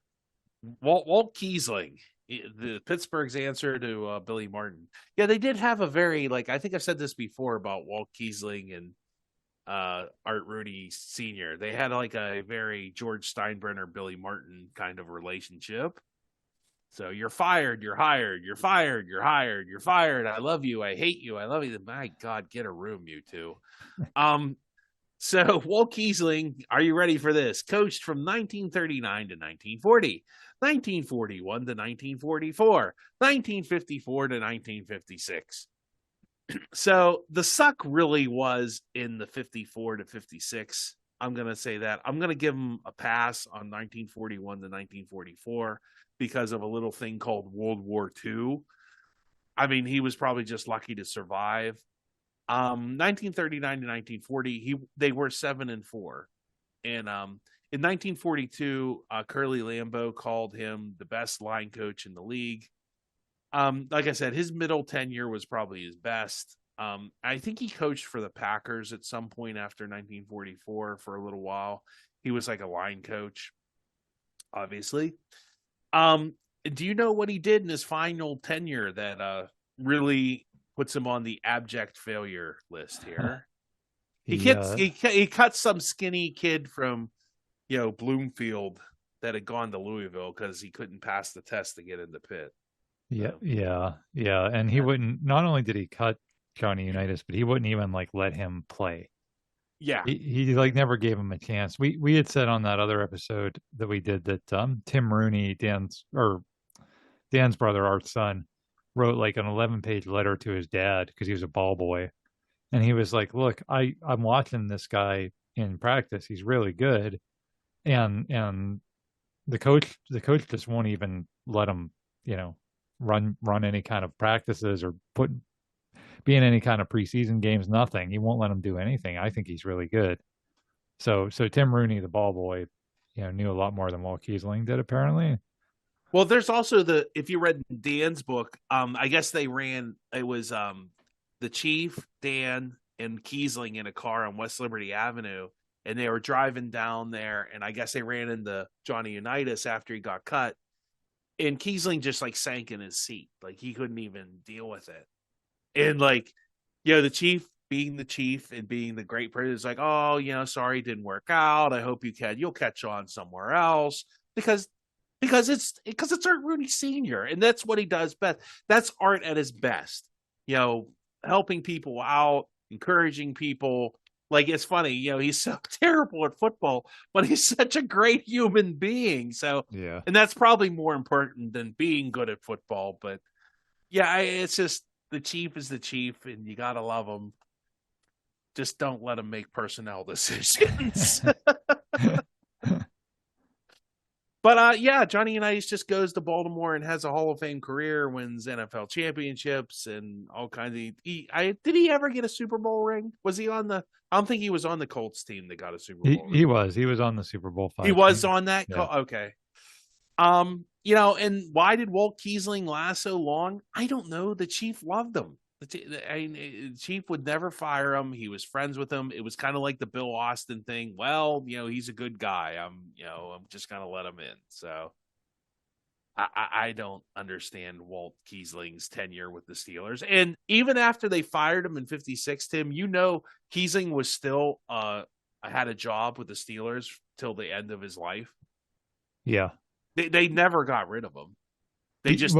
Walt Kiesling, the Pittsburgh's answer to Billy Martin. Yeah, they did have a very I think I've said this before about Walt Kiesling and Art Rooney Sr. They had like a very George Steinbrenner, Billy Martin kind of relationship. So you're fired, you're hired, you're fired, you're hired, you're fired. I love you, I hate you, I love you. My God, get a room, you two. So Walt Kiesling, are you ready for this? Coached from 1939 to 1940, 1941 to 1944, 1954 to 1956. So the suck really was in the 54 to 56. I'm going to say that. I'm going to give him a pass on 1941 to 1944 because of a little thing called World War II. I mean, he was probably just lucky to survive. 1939 to 1940, they were 7-4, and in 1942, Curly Lambeau called him the best line coach in the league. Like I said, his middle tenure was probably his best. I think he coached for the Packers at some point after 1944 for a little while. He was like a line coach, obviously. Do you know what he did in his final tenure that really puts him on the abject failure list here? He cut some skinny kid from Bloomfield that had gone to Louisville because he couldn't pass the test to get into Pitt. Yeah. And he wouldn't. Not only did he cut Johnny Unitas, but he wouldn't even let him play. Yeah, he never gave him a chance. We had said on that other episode that we did that Tim Rooney, Dan's brother, Art's son, wrote like an 11-page letter to his dad because he was a ball boy, and he was like, "Look, I'm watching this guy in practice. He's really good, and the coach just won't even let him, run any kind of practices or put be in any kind of preseason games. Nothing. He won't let him do anything. I think he's really good. So Tim Rooney, the ball boy, knew a lot more than Walt Kiesling did apparently. Well, there's also if you read Dan's book, I guess they ran, it was the Chief, Dan, and Kiesling in a car on West Liberty Avenue, and they were driving down there, and I guess they ran into Johnny Unitas after he got cut, and Kiesling just like sank in his seat, like he couldn't even deal with it, and like, the Chief being the Chief and being the great person is like, oh, sorry, it didn't work out. I hope you'll catch on somewhere else, because it's Art Rooney Sr., and that's what he does best. That's Art at his best. Helping people out, encouraging people. Like, it's funny, he's so terrible at football, but he's such a great human being. So, Yeah. and that's probably more important than being good at football. But yeah, it's just, the Chief is the Chief, and you got to love him. Just don't let him make personnel decisions. But yeah, Johnny Unitas just goes to Baltimore and has a Hall of Fame career, wins NFL championships and all kinds of. Did he ever get a Super Bowl ring? Was he on the? I don't think he was on the Colts team that got a Super Bowl ring. He was on the Super Bowl 5. He was on that. Yeah. Okay. And why did Walt Kiesling last so long? I don't know. The Chief loved him. The Chief would never fire him. He was friends with him. It was kind of like the Bill Austin thing. Well, he's a good guy. I'm just gonna let him in. So I don't understand Walt Kiesling's tenure with the Steelers. And even after they fired him in '56, Tim, Kiesling was still had a job with the Steelers till the end of his life. Yeah, they never got rid of him. They just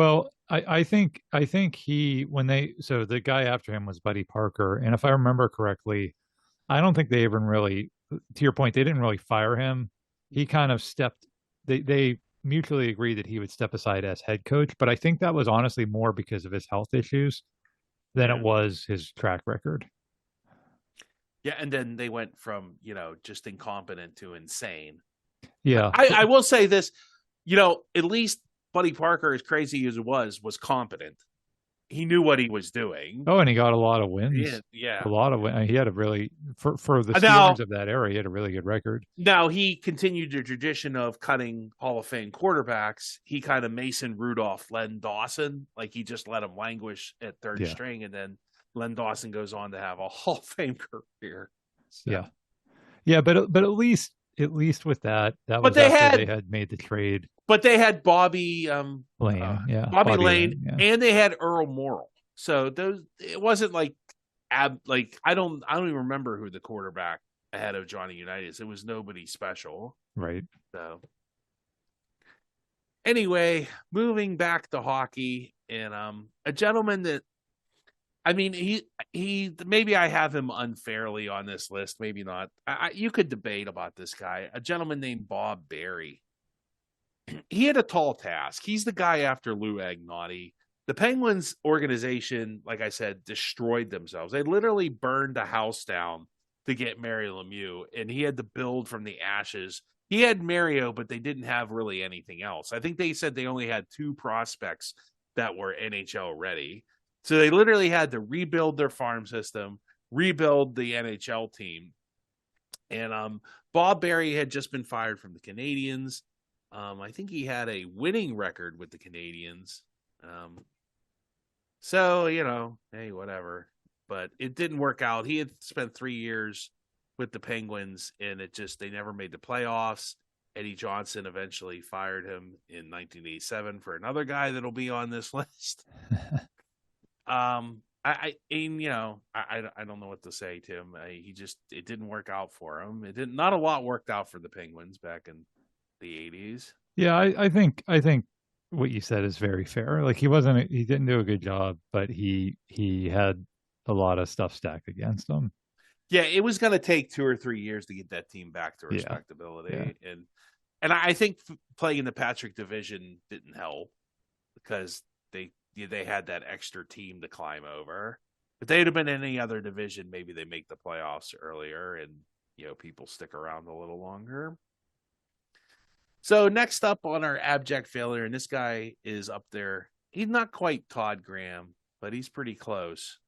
I think the guy after him was Buddy Parker, and if I remember correctly, I don't think they even really, to your point, they didn't really fire him. He kind of stepped. They mutually agreed that he would step aside as head coach, but I think that was honestly more because of his health issues than it was his track record. Yeah, and then they went from just incompetent to insane. Yeah, I will say this, at least Buddy Parker, as crazy as it was competent. He knew what he was doing. Oh, and he got a lot of wins. Yeah. A lot of wins. He had a really, for the Steelers of that era, he had a really good record. Now, he continued the tradition of cutting Hall of Fame quarterbacks. He kind of Mason Rudolph Len Dawson. Like, he just let him languish at third string, and then Len Dawson goes on to have a Hall of Fame career. So. Yeah. Yeah, but at least with that was after they had made the trade. But they had Bobby Lane, Bobby Lane, and they had Earl Morrall. So it wasn't like I don't even remember who the quarterback ahead of Johnny Unitas. It was nobody special. Right. So anyway, moving back to hockey, and a gentleman that, I mean, he maybe I have him unfairly on this list, maybe not. You could debate about this guy, a gentleman named Bob Barry. He had a tall task. He's the guy after Lou Agnotti. The Penguins organization, like I said, destroyed themselves. They literally burned a house down to get Mario Lemieux, and he had to build from the ashes. He had Mario, but they didn't have really anything else. I think they said they only had 2 prospects that were NHL ready. So they literally had to rebuild their farm system, rebuild the NHL team. And Bob Barry had just been fired from the Canadiens. I think he had a winning record with the Canadiens. So, hey, whatever. But it didn't work out. He had spent 3 years with the Penguins, and they never made the playoffs. Eddie Johnson eventually fired him in 1987 for another guy that'll be on this list. I don't know what to say, Tim. It didn't work out for him. Not a lot worked out for the Penguins back in the 80s. Yeah, I think what you said is very fair. Like, he didn't do a good job, but he had a lot of stuff stacked against him. Yeah, it was going to take 2 or 3 years to get that team back to respectability. Yeah. And I think playing in the Patrick division didn't help, because they had that extra team to climb over. If they'd have been in any other division, maybe they make the playoffs earlier and, people stick around a little longer. So next up on our abject failure, and this guy is up there. He's not quite Todd Graham, but he's pretty close.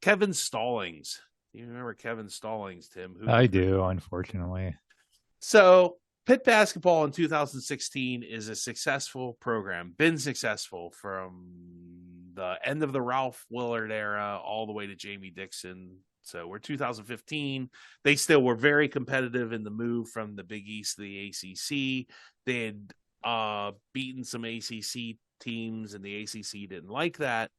Kevin Stallings. You remember Kevin Stallings, Tim? I do, unfortunately. So Pitt basketball in 2016 is a successful program, been successful from the end of the Ralph Willard era all the way to Jamie Dixon. So we're 2015. They still were very competitive in the move from the Big East to the ACC. They had beaten some ACC teams, and the ACC didn't like that.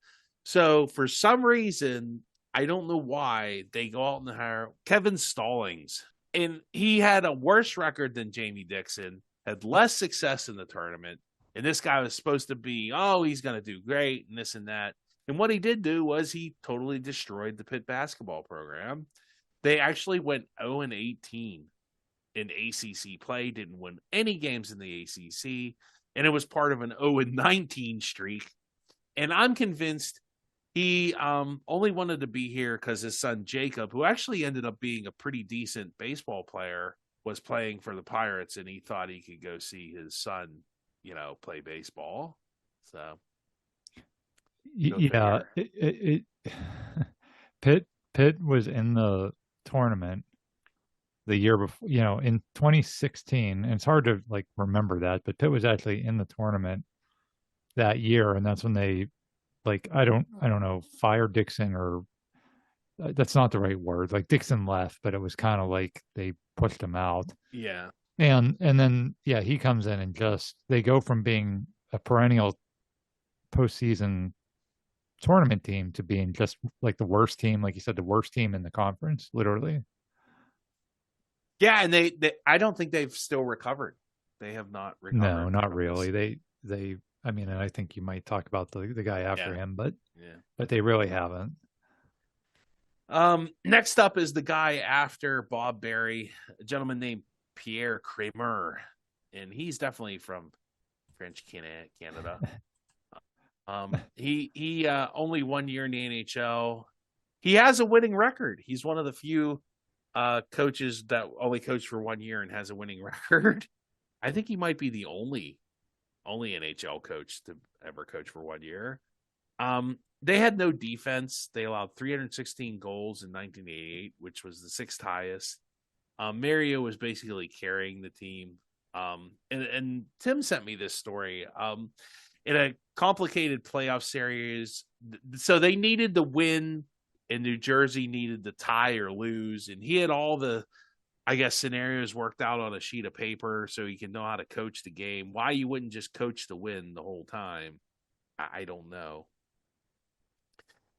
So for some reason, I don't know why, they go out and hire Kevin Stallings, and he had a worse record than Jamie Dixon, had less success in the tournament. And this guy was supposed to be, oh, he's going to do great and this and that. And what he did do was he totally destroyed the Pitt basketball program. They actually went 0-18 in ACC play, didn't win any games in the ACC, and it was part of an 0-19 streak. And I'm convinced he only wanted to be here because his son Jacob, who actually ended up being a pretty decent baseball player, was playing for the Pirates, and he thought he could go see his son, play baseball. So, yeah, Pitt was in the tournament the year before, in 2016, and it's hard to like remember that, but Pitt was actually in the tournament that year, and that's when they I don't know, fire Dixon, or that's not the right word. Like Dixon left, but it was kind of like they pushed him out. Yeah. And then he comes in and just they go from being a perennial postseason tournament team to being just like the worst team, like you said, the worst team in the conference, literally. Yeah, and they I don't think they've still recovered. They have not recovered. No, not really. They I mean, and I think you might talk about the guy after him, but they really haven't. Next up is the guy after Bob Berry, a gentleman named Pierre Kramer, and he's definitely from French Canada. He only 1 year in the NHL. He has a winning record. He's one of the few coaches that only coached for 1 year and has a winning record. I think he might be the only NHL coach to ever coach for 1 year. They had no defense. They allowed 316 goals in 1988, which was the sixth highest. Mario was basically carrying the team. And Tim sent me this story. In a complicated playoff series, so they needed the win, and New Jersey needed the tie or lose, and he had all the, I guess, scenarios worked out on a sheet of paper so he can know how to coach the game. Why you wouldn't just coach the win the whole time, I don't know.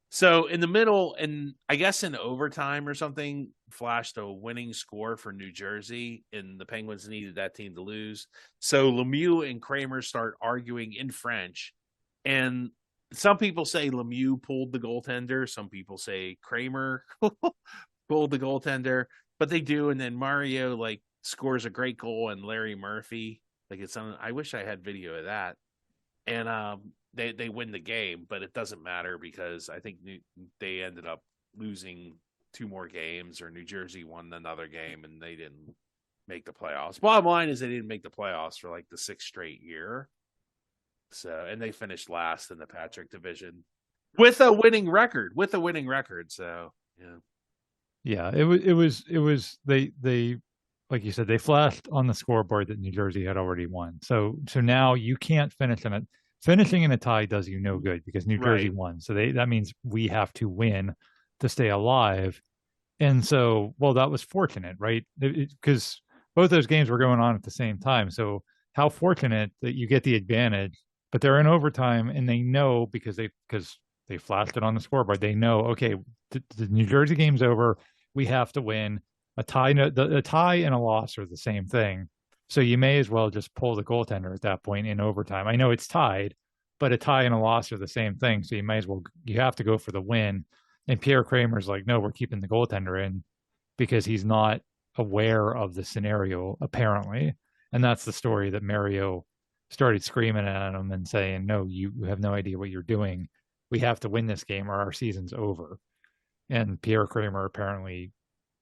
So in the middle, and I guess in overtime or something, flashed a winning score for New Jersey, and the Penguins needed that team to lose. So Lemieux and Kramer start arguing in French, and some people say Lemieux pulled the goaltender. Some people say Kramer pulled the goaltender, but they do. And then Mario scores a great goal, and Larry Murphy, it's on. I wish I had video of that. And they win the game, but it doesn't matter because I think they ended up losing two more games, or New Jersey won another game, and they didn't make the playoffs. Bottom line is they didn't make the playoffs for the sixth straight year. So, and they finished last in the Patrick division with a winning record. So, yeah, it was they like you said, they flashed on the scoreboard that New Jersey had already won. So now you can't finish in it. Finishing in a tie does you no good because New Jersey won. So that means we have to win to stay alive. And so, well, that was fortunate, right? Because both those games were going on at the same time. So how fortunate that you get the advantage, but they're in overtime, and they know because they flashed it on the scoreboard. They know, okay, the New Jersey game's over. We have to win. A tie and a loss are the same thing. So you may as well just pull the goaltender at that point in overtime. I know it's tied, but a tie and a loss are the same thing. So you have to go for the win. And Pierre Kramer's like, no, we're keeping the goaltender in because he's not aware of the scenario, apparently. And that's the story that Mario started screaming at him and saying, no, you have no idea what you're doing. We have to win this game or our season's over. And Pierre Kramer apparently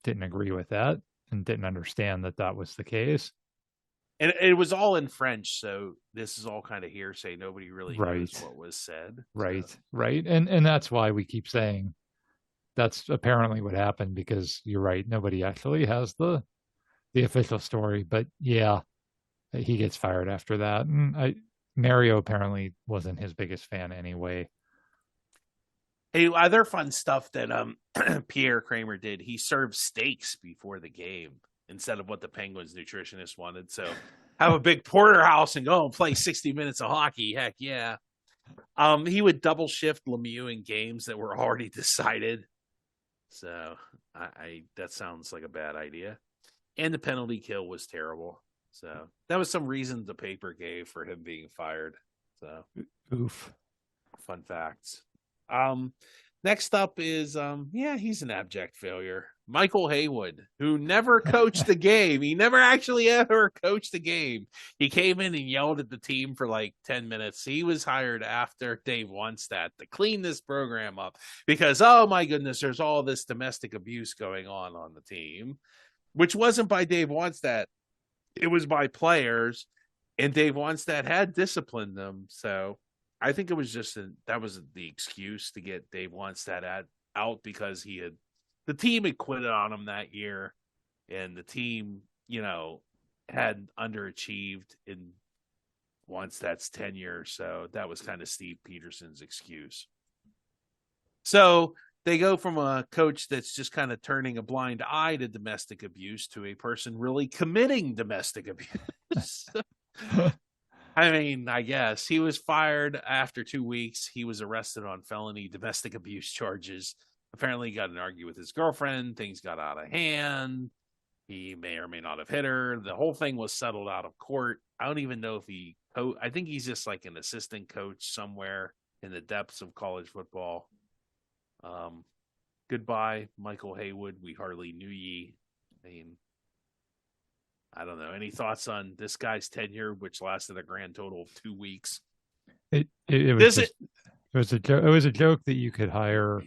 didn't agree with that and didn't understand that was the case. And it was all in French, so this is all kind of hearsay. Nobody really knows what was said. Right. And that's why we keep saying that's apparently what happened, because you're right, nobody actually has the official story. But yeah, he gets fired after that. And Mario apparently wasn't his biggest fan anyway. Hey, other fun stuff that Pierre Kramer did. He served steaks before the game instead of what the Penguins nutritionist wanted. So have a big porterhouse and go and play 60 minutes of hockey. Heck yeah. He would double shift Lemieux in games that were already decided. So I that sounds like a bad idea. And the penalty kill was terrible. So that was some reason the paper gave for him being fired. So Oof. fun facts. Next up is he's an abject failure. Michael Haywood, who never coached a game. He never actually ever coached a game. He came in and yelled at the team for like 10 minutes. He was hired after Dave Wannstedt to clean this program up because, oh my goodness, there's all this domestic abuse going on the team, which wasn't by Dave Wannstedt. It was by players, and Dave Wannstedt had disciplined them. So I think it was just that was the excuse to get Dave Wannstedt out because the team had quit on him that year, and the team, had underachieved in Wannstedt's tenure. So that was kind of Steve Peterson's excuse. So they go from a coach that's just kind of turning a blind eye to domestic abuse to a person really committing domestic abuse. I mean, I guess he was fired after 2 weeks. He was arrested on felony domestic abuse charges. Apparently, he got in an argument with his girlfriend. Things got out of hand. He may or may not have hit her. The whole thing was settled out of court. I don't even know if I think he's just like an assistant coach somewhere in the depths of college football. Goodbye, Michael Haywood. We hardly knew ye. I mean, I don't know. Any thoughts on this guy's tenure, which lasted a grand total of 2 weeks? It was a joke that you could hire,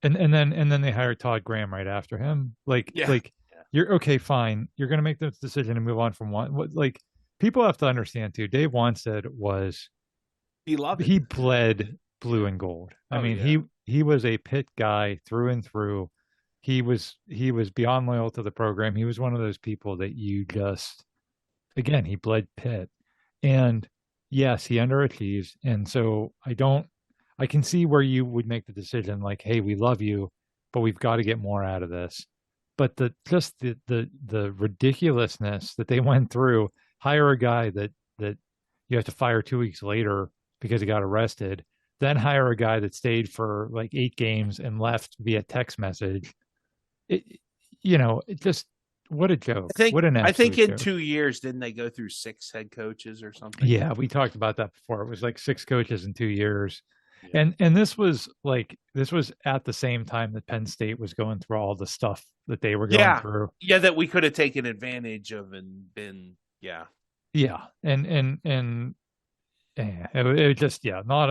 and then they hired Todd Graham right after him. You're okay, fine. You're going to make this decision and move on from one. Like, people have to understand too. Dave Wannstedt he bled blue and gold. I mean, he was a Pitt guy through and through. He was beyond loyal to the program. He was one of those people that he bled Pitt. And yes, he underachieves. And so I can see where you would make the decision like, hey, we love you, but we've got to get more out of this. But the ridiculousness that they went through, hire a guy that you have to fire 2 weeks later because he got arrested, then hire a guy that stayed for like 8 games and left via text message. What a joke. I think in joke. 2 years, didn't they go through 6 head coaches or something? Yeah, we talked about that before. It was like 6 coaches in 2 years. Yeah. And this was at the same time that Penn State was going through all the stuff that they were going through. Yeah, that we could have taken advantage of and been Yeah. And it just not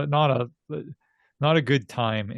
a good time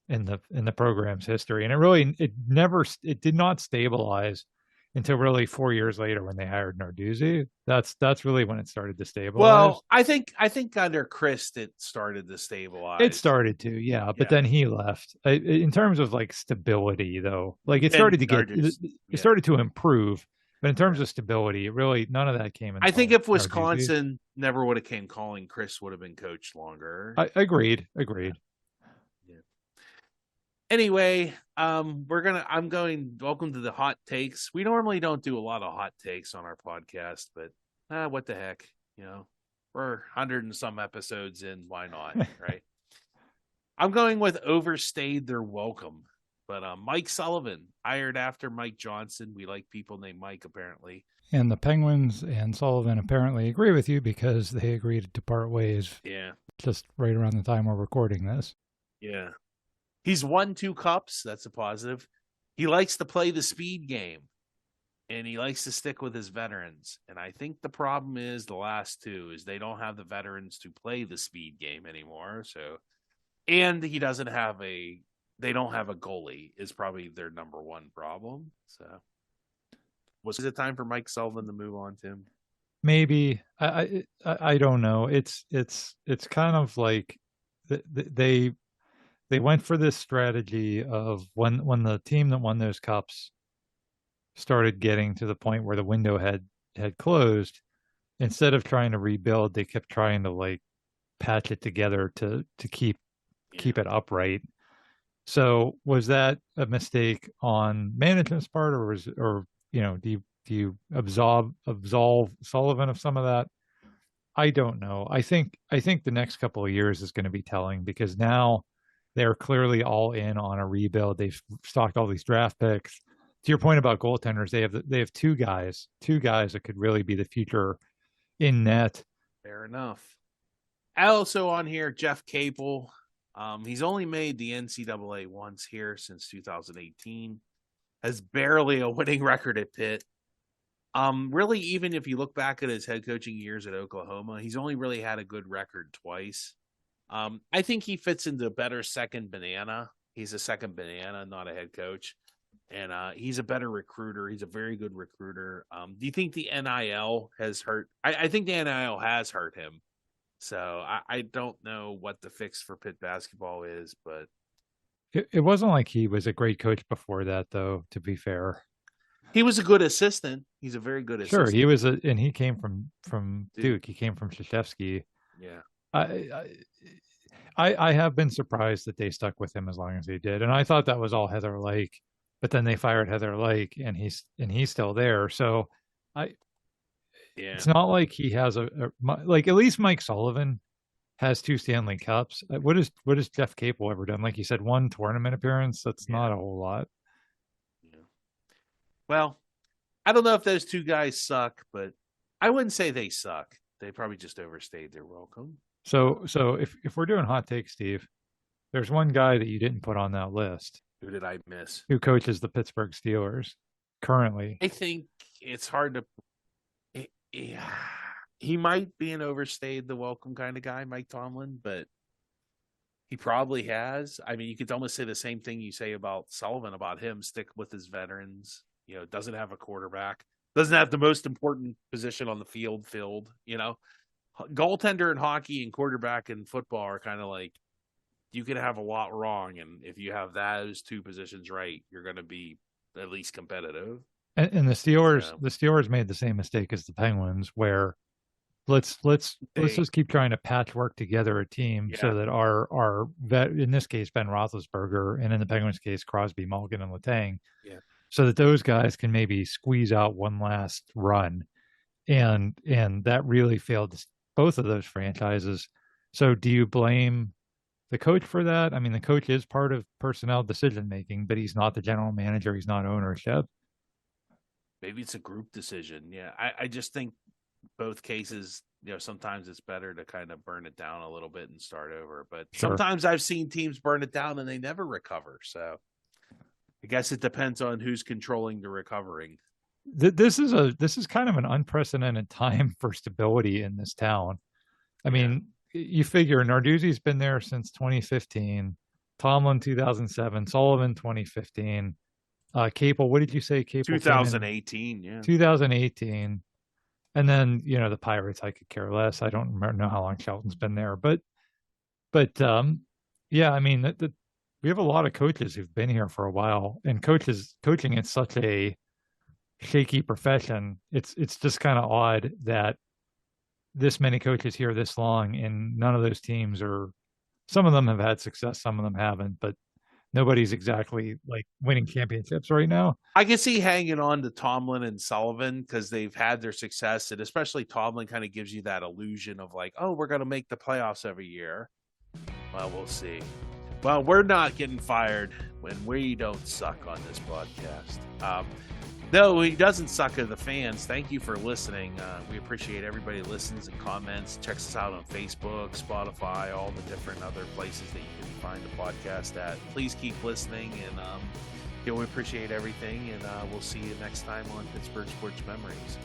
in the program's history. And it did not stabilize until really 4 years later when they hired Narduzzi. That's really when it started to stabilize. Well, I think under Chris it started to stabilize. It started to, yeah, but then he left. In terms of like stability, though, like it started to improve, but in terms of stability, it really none of that came in. I think if Wisconsin never would have came calling, Chris would have been coached longer. Agreed. Anyway, welcome to the hot takes. We normally don't do a lot of hot takes on our podcast, but what the heck, we're 100 and some episodes in. Why not? Right. I'm going with overstayed their welcome, but Mike Sullivan, hired after Mike Johnson. We like people named Mike, apparently. And the Penguins and Sullivan apparently agree with you because they agreed to part ways. Yeah. Just right around the time we're recording this. Yeah. He's won 2 cups. That's a positive. He likes to play the speed game, and he likes to stick with his veterans. And I think the problem is the last 2 is they don't have the veterans to play the speed game anymore. So, and they don't have a goalie is probably their number one problem. So, was it time for Mike Sullivan to move on, Tim? Maybe. I don't know. It's kind of like they they went for this strategy of when the team that won those cups started getting to the point where the window had closed, instead of trying to rebuild, they kept trying to like patch it together to keep Yeah. it upright. So was that a mistake on management's part, or do you absolve Sullivan of some of that? I don't know. I think the next couple of years is going to be telling, because now they're clearly all in on a rebuild. They've stocked all these draft picks. To your point about goaltenders, they have two guys that could really be the future in net. Fair enough. Also on here, Jeff Capel. He's only made the NCAA once here since 2018. Has barely a winning record at Pitt. Really, even if you look back at his head coaching years at Oklahoma, he's only really had a good record twice. I think he fits into a better second banana. He's a second banana, not a head coach. And he's a better recruiter. He's a very good recruiter. Do you think the NIL has hurt? I think the NIL has hurt him. So I don't know what the fix for Pitt basketball is, but It wasn't like he was a great coach before that, though, to be fair. he was a good assistant. He's a very good Sure, assistant. he was and he came from Duke. He came from Krzyzewski. Yeah. I have been surprised that they stuck with him as long as they did, and I thought that was all Heather Lake, but then they fired Heather Lake, and he's still there. So it's not like he has like, at least Mike Sullivan has 2 Stanley Cups. What has Jeff Capel ever done? Like you said, 1 tournament appearance. That's not a whole lot. Yeah. Well, I don't know if those two guys suck, but I wouldn't say they suck. They probably just overstayed their welcome. So if we're doing hot takes, Steve, there's one guy that you didn't put on that list. Who did I miss? Who coaches the Pittsburgh Steelers currently? I think it's hard to. Yeah, he might be an overstayed the welcome kind of guy, Mike Tomlin, but he probably has. I mean, you could almost say the same thing you say about Sullivan, about him. Stick with his veterans. Doesn't have a quarterback. Doesn't have the most important position on the field filled. Goaltender in hockey and quarterback in football are kind of like, you can have a lot wrong, and if you have those 2 positions right, you're going to be at least competitive. And the Steelers made the same mistake as the Penguins, where let's just keep trying to patchwork together a team so that our vet, in this case Ben Roethlisberger, and in the Penguins case Crosby, Mulligan, and Letang, so that those guys can maybe squeeze out one last run, and that really failed both of those franchises. So do you blame the coach for that? I mean, the coach is part of personnel decision making, but he's not the general manager. He's not ownership. Maybe it's a group decision. Yeah, I just think both cases, sometimes it's better to kind of burn it down a little bit and start over. But sometimes I've seen teams burn it down and they never recover. So I guess it depends on who's controlling the recovering. This is kind of an unprecedented time for stability in this town. I mean, you figure Narduzzi's been there since 2015, Tomlin 2007, Sullivan 2015. Capel, what did you say? Capel 2018, 2018. And then, the Pirates, I could care less. I don't know how long Shelton's been there, but yeah, I mean, we have a lot of coaches who've been here for a while, and coaching is such a shaky profession. It's just kind of odd that this many coaches here this long, and none of those teams some of them have had success, some of them haven't, but nobody's exactly like winning championships right now. I can see hanging on to Tomlin and Sullivan because they've had their success, and especially Tomlin kind of gives you that illusion of like, oh, we're going to make the playoffs every year. Well, we'll see. Well, we're not getting fired when we don't suck on this podcast. No, he doesn't suck at the fans. Thank you for listening. We appreciate everybody who listens and comments. Checks us out on Facebook, Spotify, all the different other places that you can find the podcast at. Please keep listening, and we appreciate everything. And we'll see you next time on Pittsburgh Sports Memories.